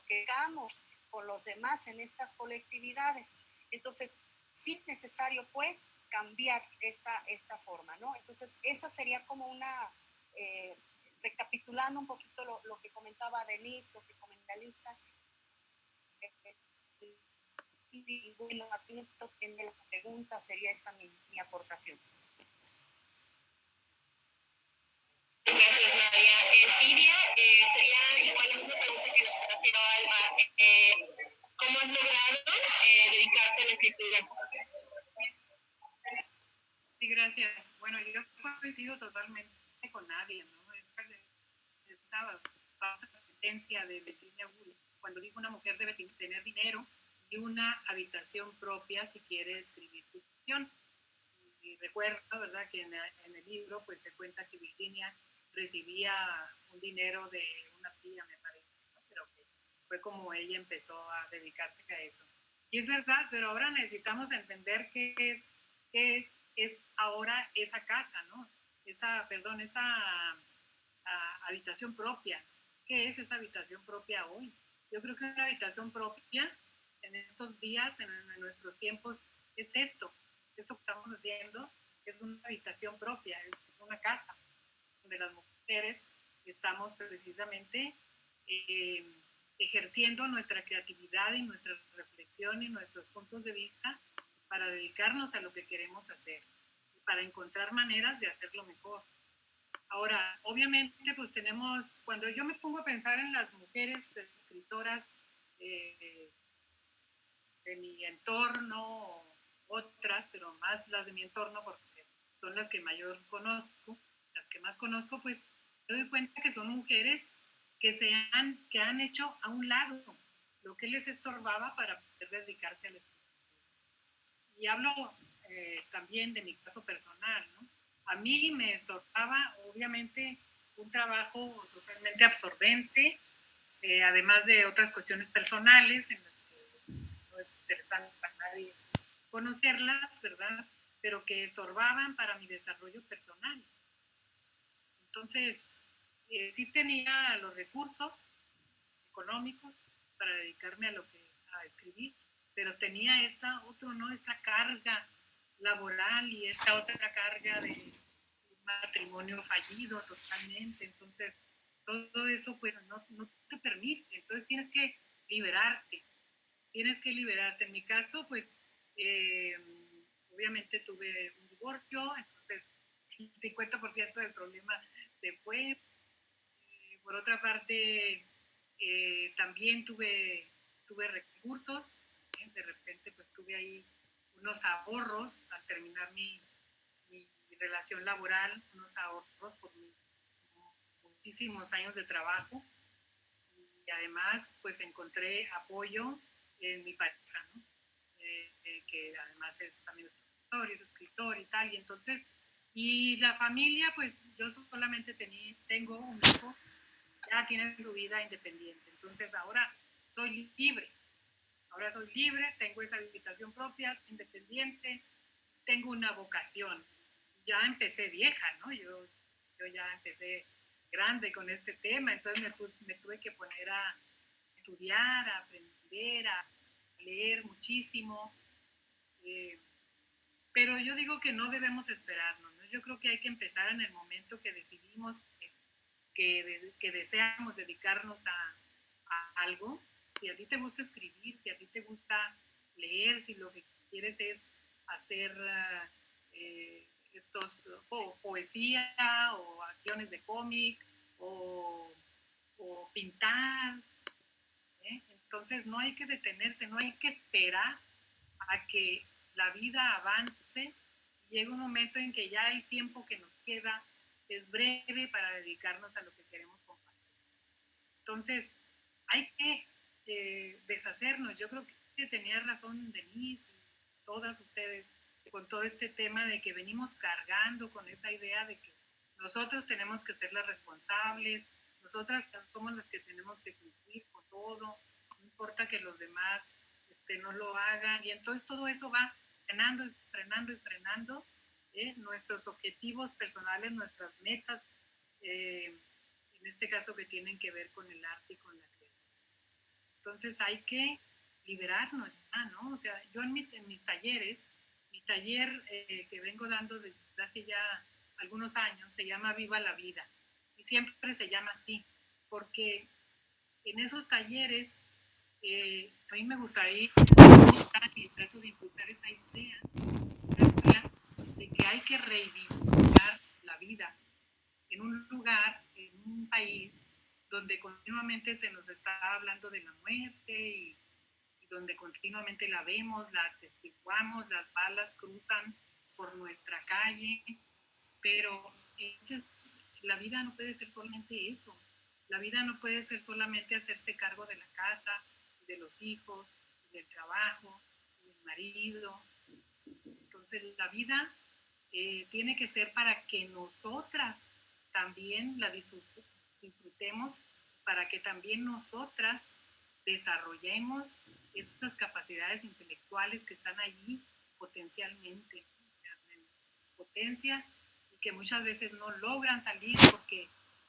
que hagamos con los demás en estas colectividades. Entonces, sí es necesario, pues, cambiar esta forma, ¿no? Entonces, esa sería como una, recapitulando un poquito lo que comentaba Denise, lo que comenta Lixa, Y bueno, aquí no tiene la pregunta, sería esta mi aportación.
Gracias, Nadia. Lidia, sería igual la misma pregunta que nos planteó Alba. ¿Cómo has logrado dedicarte a la escritura?
Sí, gracias. Bueno, yo coincido totalmente con Nadia, ¿no? Esa falsa sentencia de Virginia Woolf, cuando dijo una mujer debe tener dinero y una habitación propia si quiere escribir ficción. Y recuerdo, ¿verdad?, que en el libro pues se cuenta que Virginia recibía un dinero de una tía, me parece, ¿no? Pero que fue como ella empezó a dedicarse a eso. Y es verdad, pero ahora necesitamos entender qué es ahora esa casa, ¿no? Esa habitación propia. ¿Qué es esa habitación propia hoy? Yo creo que una habitación propia en estos días, en nuestros tiempos, es esto que estamos haciendo, es una habitación propia, es una casa donde las mujeres estamos precisamente eh, ejerciendo nuestra creatividad y nuestra reflexión y nuestros puntos de vista para dedicarnos a lo que queremos hacer, para encontrar maneras de hacerlo mejor. Ahora, obviamente, pues tenemos, cuando yo me pongo a pensar en las mujeres escritoras de mi entorno, otras, pero más las de mi entorno, porque son las que mayor conozco, las que más conozco, pues me doy cuenta que son mujeres que han hecho a un lado lo que les estorbaba para poder dedicarse al estudio. Y hablo también de mi caso personal, ¿no? A mí me estorbaba, obviamente, un trabajo totalmente absorbente, además de otras cuestiones personales en las que no es interesante para nadie conocerlas, ¿verdad? Pero que estorbaban para mi desarrollo personal. Entonces, sí tenía los recursos económicos para dedicarme a escribir, pero tenía esta carga laboral y esta otra carga de un matrimonio fallido totalmente. Entonces, todo eso pues no te permite. Entonces tienes que liberarte. En mi caso, pues, obviamente tuve un divorcio, entonces el 50% del problema se fue. Por otra parte, también tuve recursos, de repente pues tuve ahí unos ahorros al terminar mi relación laboral, unos ahorros por mis muchísimos años de trabajo, y además pues encontré apoyo en mi pareja, ¿no? Que además también es profesor, es escritor y tal, y entonces, y la familia, pues yo solamente tengo un hijo, ya tiene su vida independiente, entonces ahora soy libre, tengo esa habitación propia, independiente, tengo una vocación, ya empecé vieja, ¿no? Yo ya empecé grande con este tema, entonces me tuve que poner a estudiar, a aprender, a leer muchísimo, pero yo digo que no debemos esperarnos, ¿no? Yo creo que hay que empezar en el momento que decidimos que deseamos dedicarnos a algo. Si a ti te gusta escribir, si a ti te gusta leer, si lo que quieres es hacer poesía o acciones de cómic o pintar, ¿eh? Entonces no hay que detenerse, no hay que esperar a que la vida avance. Llega un momento en que ya el tiempo que nos queda es breve para dedicarnos a lo que queremos con pasión. Entonces, hay que deshacernos. Yo creo que tenía razón Denise y todas ustedes con todo este tema de que venimos cargando con esa idea de que nosotros tenemos que ser las responsables, nosotras somos las que tenemos que cumplir con todo, no importa que los demás no lo hagan, y entonces todo eso va frenando nuestros objetivos personales, nuestras metas, en este caso que tienen que ver con el arte y con la creación. Entonces hay que liberarnos ya, ¿no? O sea, yo en mis talleres, mi taller que vengo dando desde hace ya algunos años se llama Viva la Vida, y siempre se llama así, porque en esos talleres a mí me gustaría y trato de impulsar esa idea de que hay que reivindicar la vida en un lugar, en un país donde continuamente se nos está hablando de la muerte y donde continuamente la vemos, la atestiguamos, las balas cruzan por nuestra calle, pero entonces, la vida no puede ser solamente eso. La vida no puede ser solamente hacerse cargo de la casa, de los hijos, del trabajo, del marido. Entonces, la vida tiene que ser para que nosotras también la disfrutemos, para que también nosotras desarrollemos estas capacidades intelectuales que están allí potencialmente, en potencia, y que muchas veces no logran salir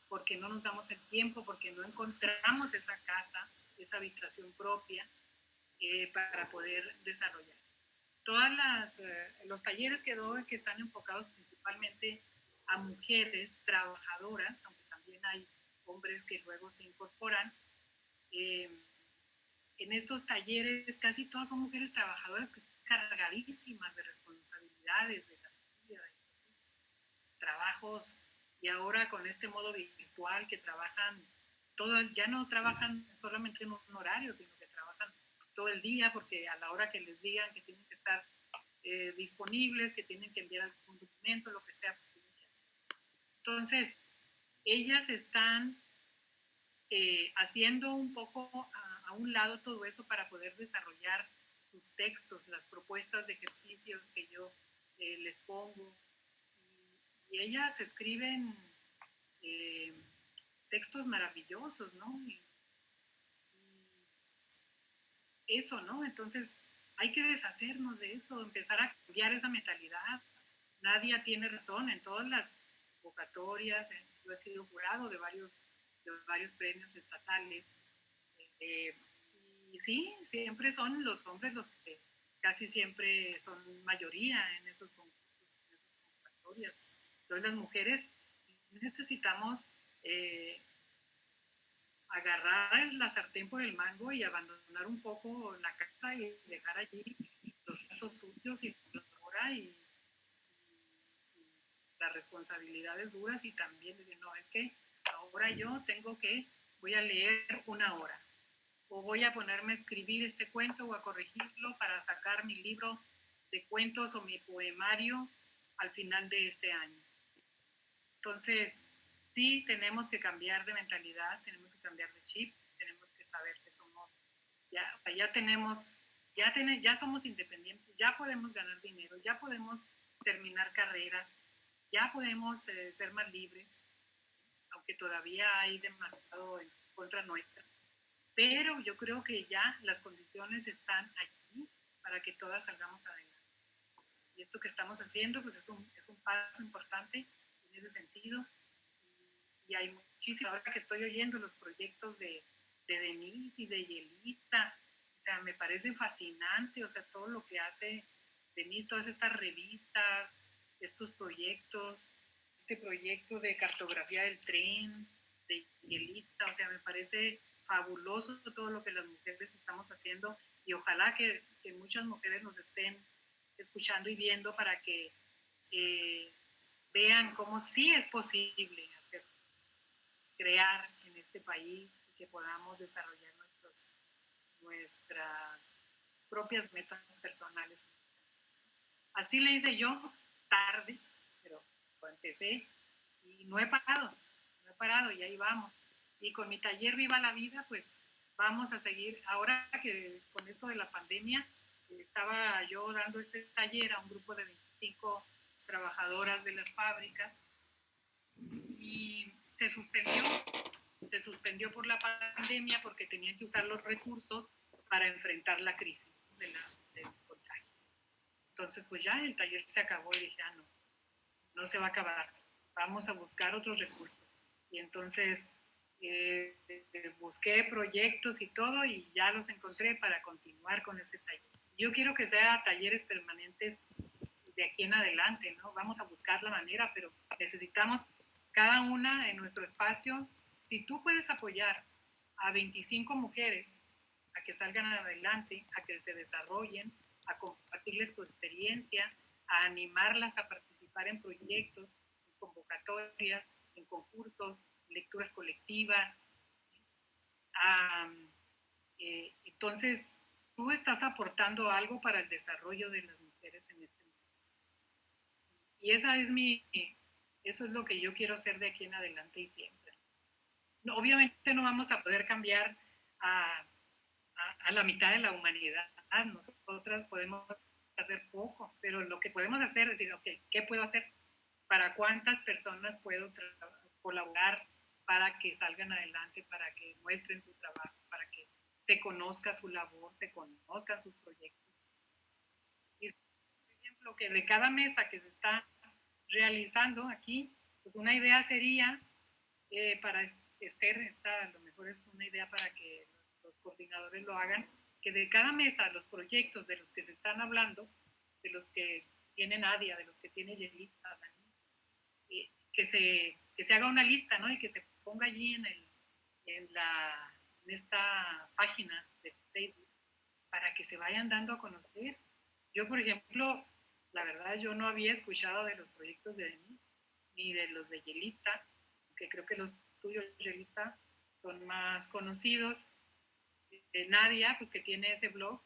porque no nos damos el tiempo, porque no encontramos esa casa, esa habitación propia para poder desarrollar. Los talleres que doy, que están enfocados principalmente a mujeres trabajadoras, aunque también hay hombres que luego se incorporan, en estos talleres casi todas son mujeres trabajadoras que están cargadísimas de responsabilidades, de la vida, de trabajos, y ahora con este modo virtual que trabajan ya no trabajan solamente en un horario, sino que trabajan todo el día, porque a la hora que les digan que tienen que estar disponibles, que tienen que enviar algún documento, lo que sea, pues tienen que hacer. Entonces, ellas están haciendo un poco a un lado todo eso para poder desarrollar sus textos, las propuestas de ejercicios que yo les pongo. Y ellas escriben textos maravillosos, ¿no? Y eso, ¿no? Entonces hay que deshacernos de eso, empezar a cambiar esa mentalidad. Nadie tiene razón en todas las convocatorias. Yo he sido jurado de varios premios estatales. Y sí, siempre son los hombres los que casi siempre son mayoría en esos concursos, en esas convocatorias. Entonces las mujeres necesitamos agarrar la sartén por el mango y abandonar un poco la casa y dejar allí los gestos sucios y las responsabilidades duras, y también decir, no, es que ahora yo voy a leer 1 hora, o voy a ponerme a escribir este cuento o a corregirlo para sacar mi libro de cuentos o mi poemario al final de este año. Entonces, sí, tenemos que cambiar de mentalidad, tenemos que cambiar de chip, tenemos que saber que somos, ya somos independientes, ya podemos ganar dinero, ya podemos terminar carreras, ya podemos ser más libres, aunque todavía hay demasiado en contra nuestra. Pero yo creo que ya las condiciones están allí para que todas salgamos adelante. Y esto que estamos haciendo, pues es un paso importante en ese sentido. Y hay muchísimo, ahora que estoy oyendo los proyectos de Denise y de Yelitza, o sea, me parece fascinante, o sea, todo lo que hace Denise, todas estas revistas, estos proyectos, este proyecto de cartografía del tren, de Yelitza, o sea, me parece fabuloso todo lo que las mujeres estamos haciendo, y ojalá que muchas mujeres nos estén escuchando y viendo para que vean cómo sí es posible crear en este país y que podamos desarrollar nuestras propias metas personales. Así le hice yo, tarde, pero empecé y no he parado y ahí vamos. Y con mi taller Viva la Vida, pues vamos a seguir. Ahora que con esto de la pandemia, estaba yo dando este taller a un grupo de 25 trabajadoras de las fábricas y se suspendió por la pandemia porque tenían que usar los recursos para enfrentar la crisis del contagio. Entonces, pues ya el taller se acabó y dije, no se va a acabar, vamos a buscar otros recursos. Y entonces busqué proyectos y todo y ya los encontré para continuar con ese taller. Yo quiero que sea talleres permanentes de aquí en adelante, ¿no? Vamos a buscar la manera, pero necesitamos cada una en nuestro espacio. Si tú puedes apoyar a 25 mujeres a que salgan adelante, a que se desarrollen, a compartirles tu experiencia, a animarlas a participar en proyectos, en convocatorias, en concursos, lecturas colectivas. Entonces, tú estás aportando algo para el desarrollo de las mujeres en este mundo. Y eso es lo que yo quiero hacer de aquí en adelante y siempre. No, obviamente no vamos a poder cambiar a la mitad de la humanidad. Nosotras podemos hacer poco, pero lo que podemos hacer es decir, ok, ¿qué puedo hacer? ¿Para cuántas personas puedo colaborar para que salgan adelante, para que muestren su trabajo, para que se conozca su labor, se conozcan sus proyectos? Y por ejemplo, que de cada mesa que se está realizando aquí, pues una idea sería para Esther, a lo mejor es una idea para que los coordinadores lo hagan, que de cada mesa los proyectos de los que se están hablando, de los que tiene Nadia, de los que tiene Yelitza, que se haga una lista, ¿no? Y que se ponga allí en esta página de Facebook para que se vayan dando a conocer. Yo, por ejemplo, la verdad, yo no había escuchado de los proyectos de Denise, ni de los de Yelitza, que creo que los tuyos, Yelitza, son más conocidos. De Nadia, pues que tiene ese blog,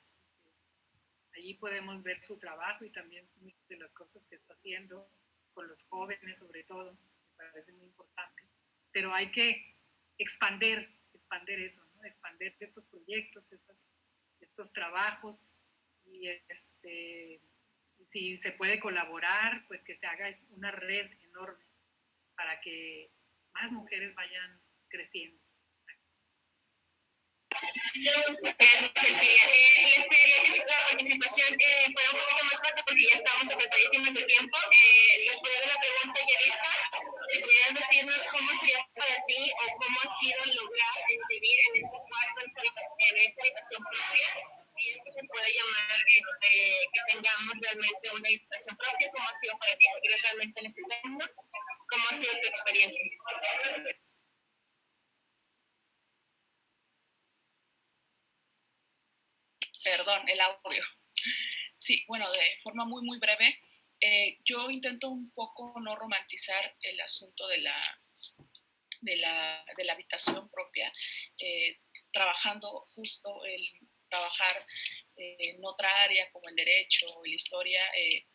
allí podemos ver su trabajo y también muchas de las cosas que está haciendo con los jóvenes, sobre todo, me parece muy importante. Pero hay que expandir eso, ¿no? Expandir estos proyectos, estos trabajos, y si se puede colaborar, pues que se haga una red enorme para que más mujeres vayan creciendo.
Gracias, Sofía. Les pediría que la participación fuera un poquito más corta porque ya estamos apretadísimos de tiempo. Les voy a dar la pregunta, Yelitza. Si pudieras decirnos cómo sería para ti o cómo ha sido lograr vivir en este cuarto, en esta habitación propia. Si esto se puede llamar que tengamos realmente una habitación propia, ¿cómo ha sido para ti? Si crees realmente en este término, ¿cómo ha sido tu experiencia?
Perdón, el audio. Sí, bueno, de forma muy, muy breve, yo intento un poco no romantizar el asunto de la habitación propia, trabajando justo el trabajar en otra área como el derecho o la historia,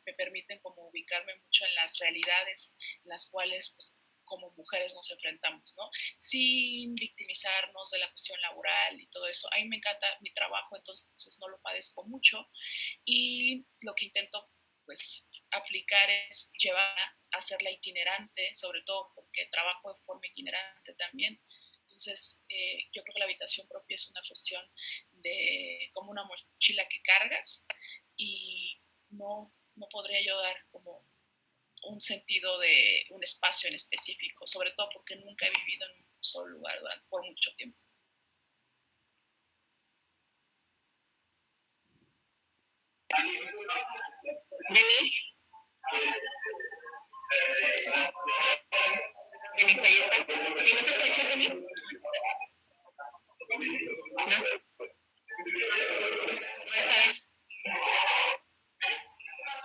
me permiten como ubicarme mucho en las realidades en las cuales pues, como mujeres nos enfrentamos, ¿no? Sin victimizarnos de la cuestión laboral y todo eso. A mí me encanta mi trabajo, entonces no lo padezco mucho y lo que intento pues aplicar es llevar a hacerla itinerante, sobre todo porque trabajo de forma itinerante también. Entonces, yo creo que la habitación propia es una cuestión de como una mochila que cargas y no podría yo dar como un sentido de un espacio en específico, sobre todo porque nunca he vivido en un solo lugar por mucho tiempo.
Denise. Denise, ahí está. ¿Sí nos escuchas, Denise? ¿No?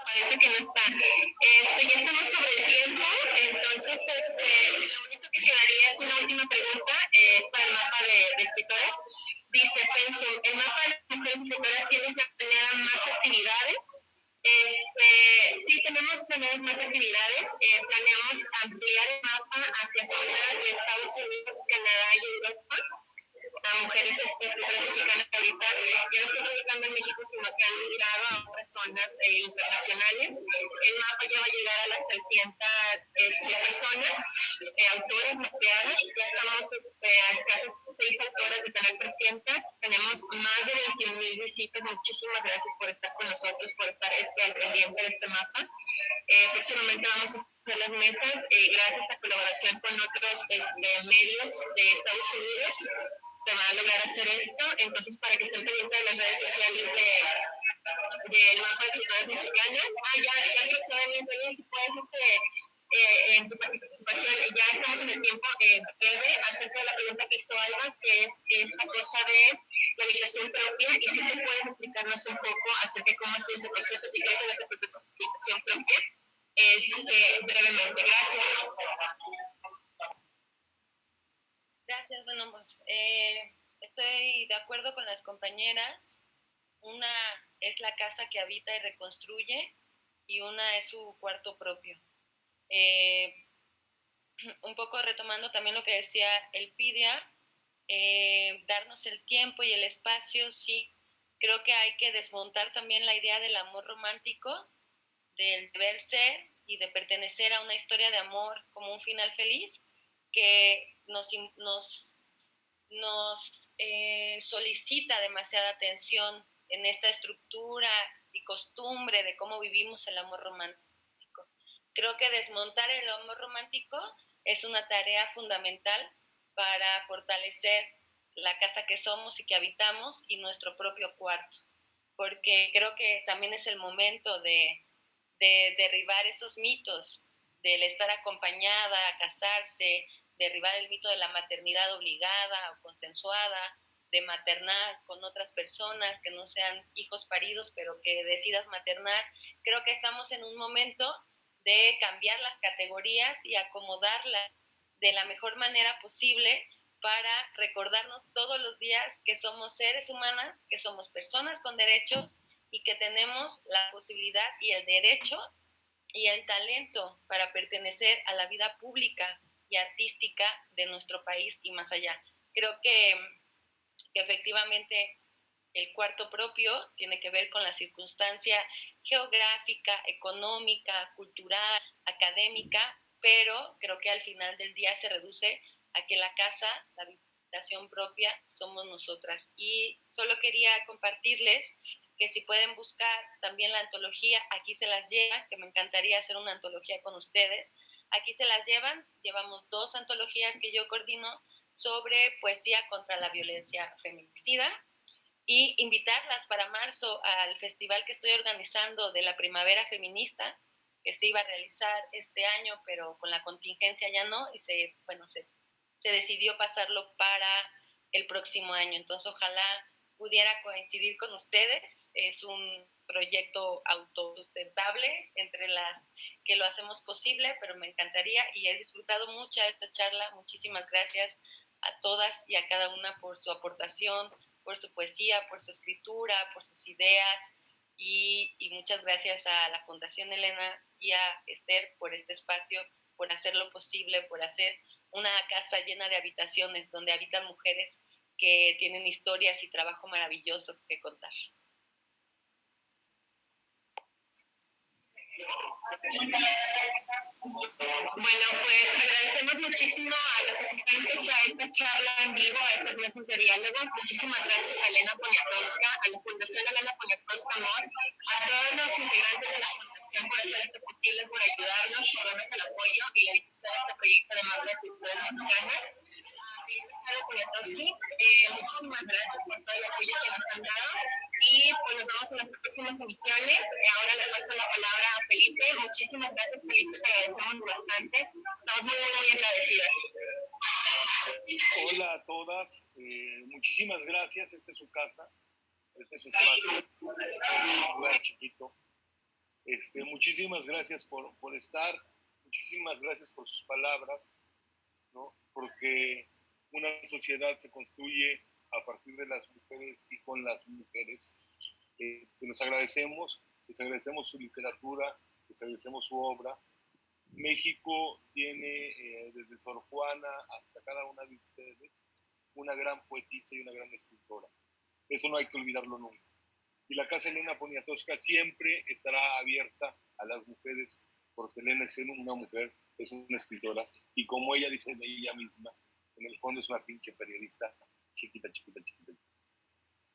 Parece que no está. Ya estamos sobre el tiempo, entonces lo único que quedaría es una última pregunta, es para el mapa de escritoras. Dice, Pensum, el mapa de las mujeres escritoras tiene planeadas más actividades. Sí, tenemos planeadas más actividades. Planeamos ampliar el mapa hacia zonas de Estados Unidos, Canadá y Europa. A mujeres escritoras mexicanas que ahorita ya no están radicando en México, sino que han migrado a otras zonas internacionales. El mapa ya va a llegar a las 300 personas, autoras mapeadas. Ya estamos a escasas 6 autoras de tener 300. Tenemos más de 21,000 visitas. Muchísimas gracias por estar con nosotros, por estar al pendiente de este mapa. Próximamente vamos a hacer las mesas, gracias a colaboración con otros medios de Estados Unidos. Se va a lograr hacer esto, entonces para que estén pendientes de las redes sociales del mapa de ciudades mexicanas. Ya me lo saben, si puedes en tu participación. Ya estamos en el tiempo breve acerca de la pregunta que hizo Alba, que es esta cosa de la habitación propia, y si tú puedes explicarnos un poco acerca de cómo ha sido ese proceso, si crees en ese proceso de habitación propia, brevemente. Gracias.
Gracias, bueno, pues estoy de acuerdo con las compañeras. Una es la casa que habita y reconstruye y una es su cuarto propio. Un poco retomando también lo que decía Elpidia, darnos el tiempo y el espacio, sí. Creo que hay que desmontar también la idea del amor romántico, del deber ser y de pertenecer a una historia de amor como un final feliz que nos solicita demasiada atención en esta estructura y costumbre de cómo vivimos el amor romántico. Creo que desmontar el amor romántico es una tarea fundamental para fortalecer la casa que somos y que habitamos y nuestro propio cuarto, porque creo que también es el momento de derribar esos mitos del estar acompañada, a casarse, derribar el mito de la maternidad obligada o consensuada, de maternar con otras personas que no sean hijos paridos, pero que decidas maternar. Creo que estamos en un momento de cambiar las categorías y acomodarlas de la mejor manera posible para recordarnos todos los días que somos seres humanas, que somos personas con derechos y que tenemos la posibilidad y el derecho y el talento para pertenecer a la vida pública y artística de nuestro país y más allá. Creo que efectivamente el cuarto propio tiene que ver con la circunstancia geográfica, económica, cultural, académica, pero creo que al final del día se reduce a que la casa, la habitación propia, somos nosotras. Y solo quería compartirles que si pueden buscar también la antología, aquí se las llevan, que me encantaría hacer una antología con ustedes. Aquí se las llevan, llevamos 2 antologías que yo coordino sobre poesía contra la violencia feminicida, y invitarlas para marzo al festival que estoy organizando de la Primavera Feminista, que se iba a realizar este año, pero con la contingencia ya no, y se decidió pasarlo para el próximo año. Entonces, ojalá pudiera coincidir con ustedes. Es un proyecto autosustentable entre las que lo hacemos posible, pero me encantaría y he disfrutado mucho esta charla. Muchísimas gracias a todas y a cada una por su aportación, por su poesía, por su escritura, por sus ideas y muchas gracias a la Fundación Elena y a Esther por este espacio, por hacerlo posible, por hacer una casa llena de habitaciones donde habitan mujeres que tienen historias y trabajo maravilloso que contar.
Bueno, pues agradecemos muchísimo a los asistentes a esta charla en vivo, a estas mesas de diálogo. Muchísimas gracias a Elena Poniatowska, a la Fundación Elena Poniatowska Amor, a todos los integrantes de la Fundación por hacer esto posible, por ayudarnos, por darnos el apoyo y la difusión de este proyecto de Madres Virtudes Mexicanas. Muchísimas gracias por todo el apoyo que nos han dado y pues nos vemos en las próximas emisiones. Ahora le paso la palabra a Felipe. Muchísimas gracias, Felipe, te agradecemos bastante. Estamos muy agradecidas.
Hola a todas, muchísimas gracias. Esta es su casa, este es su espacio, un lugar chiquito. Muchísimas gracias por estar, muchísimas gracias por sus palabras, ¿no? Porque una sociedad se construye a partir de las mujeres y con las mujeres. Se los agradecemos, les agradecemos su literatura, les agradecemos su obra. México tiene desde Sor Juana hasta cada una de ustedes una gran poetisa y una gran escritora. Eso no hay que olvidarlo nunca. Y la Casa Elena Poniatowska siempre estará abierta a las mujeres, porque Elena, siendo una mujer, es una escritora. Y como ella dice de ella misma, en el fondo es una pinche periodista chiquita.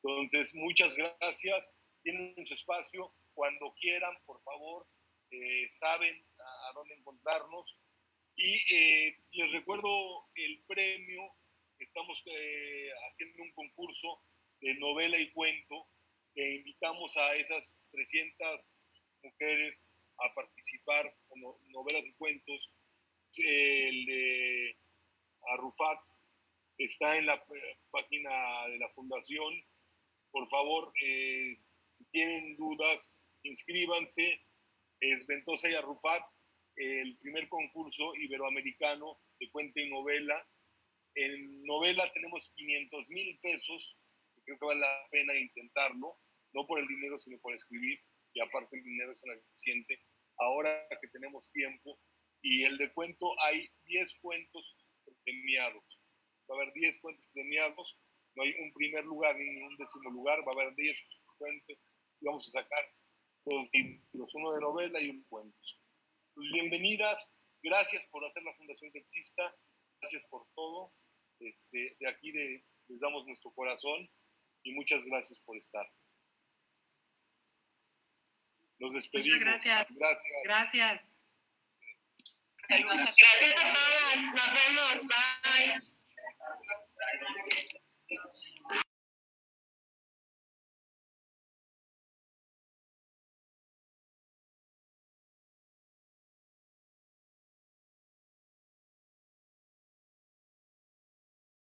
Entonces, muchas gracias. Tienen su espacio. Cuando quieran, por favor, saben a dónde encontrarnos. Y les recuerdo el premio. Estamos haciendo un concurso de novela y cuento que invitamos a esas 300 mujeres a participar con novelas y cuentos. El de Arrufat está en la página de la fundación. Por favor, si tienen dudas, inscríbanse. Es Ventosa y Arrufat, el primer concurso iberoamericano de cuento y novela. En novela tenemos 500,000 pesos, que creo que vale la pena intentarlo, no por el dinero, sino por escribir, y aparte el dinero es suficiente. Ahora que tenemos tiempo, y el de cuento, hay 10 cuentos premiados. Va a haber 10 cuentos premiados, no hay un primer lugar ni un décimo lugar, va a haber 10 cuentos, y vamos a sacar 2 libros, uno de novela y un cuento. Pues bienvenidas, gracias por hacer la fundación que exista, gracias por todo. De aquí les damos nuestro corazón y muchas gracias por estar. Nos despedimos.
Muchas gracias.
Gracias.
Gracias.
Gracias a todas. Nos vemos. Bye.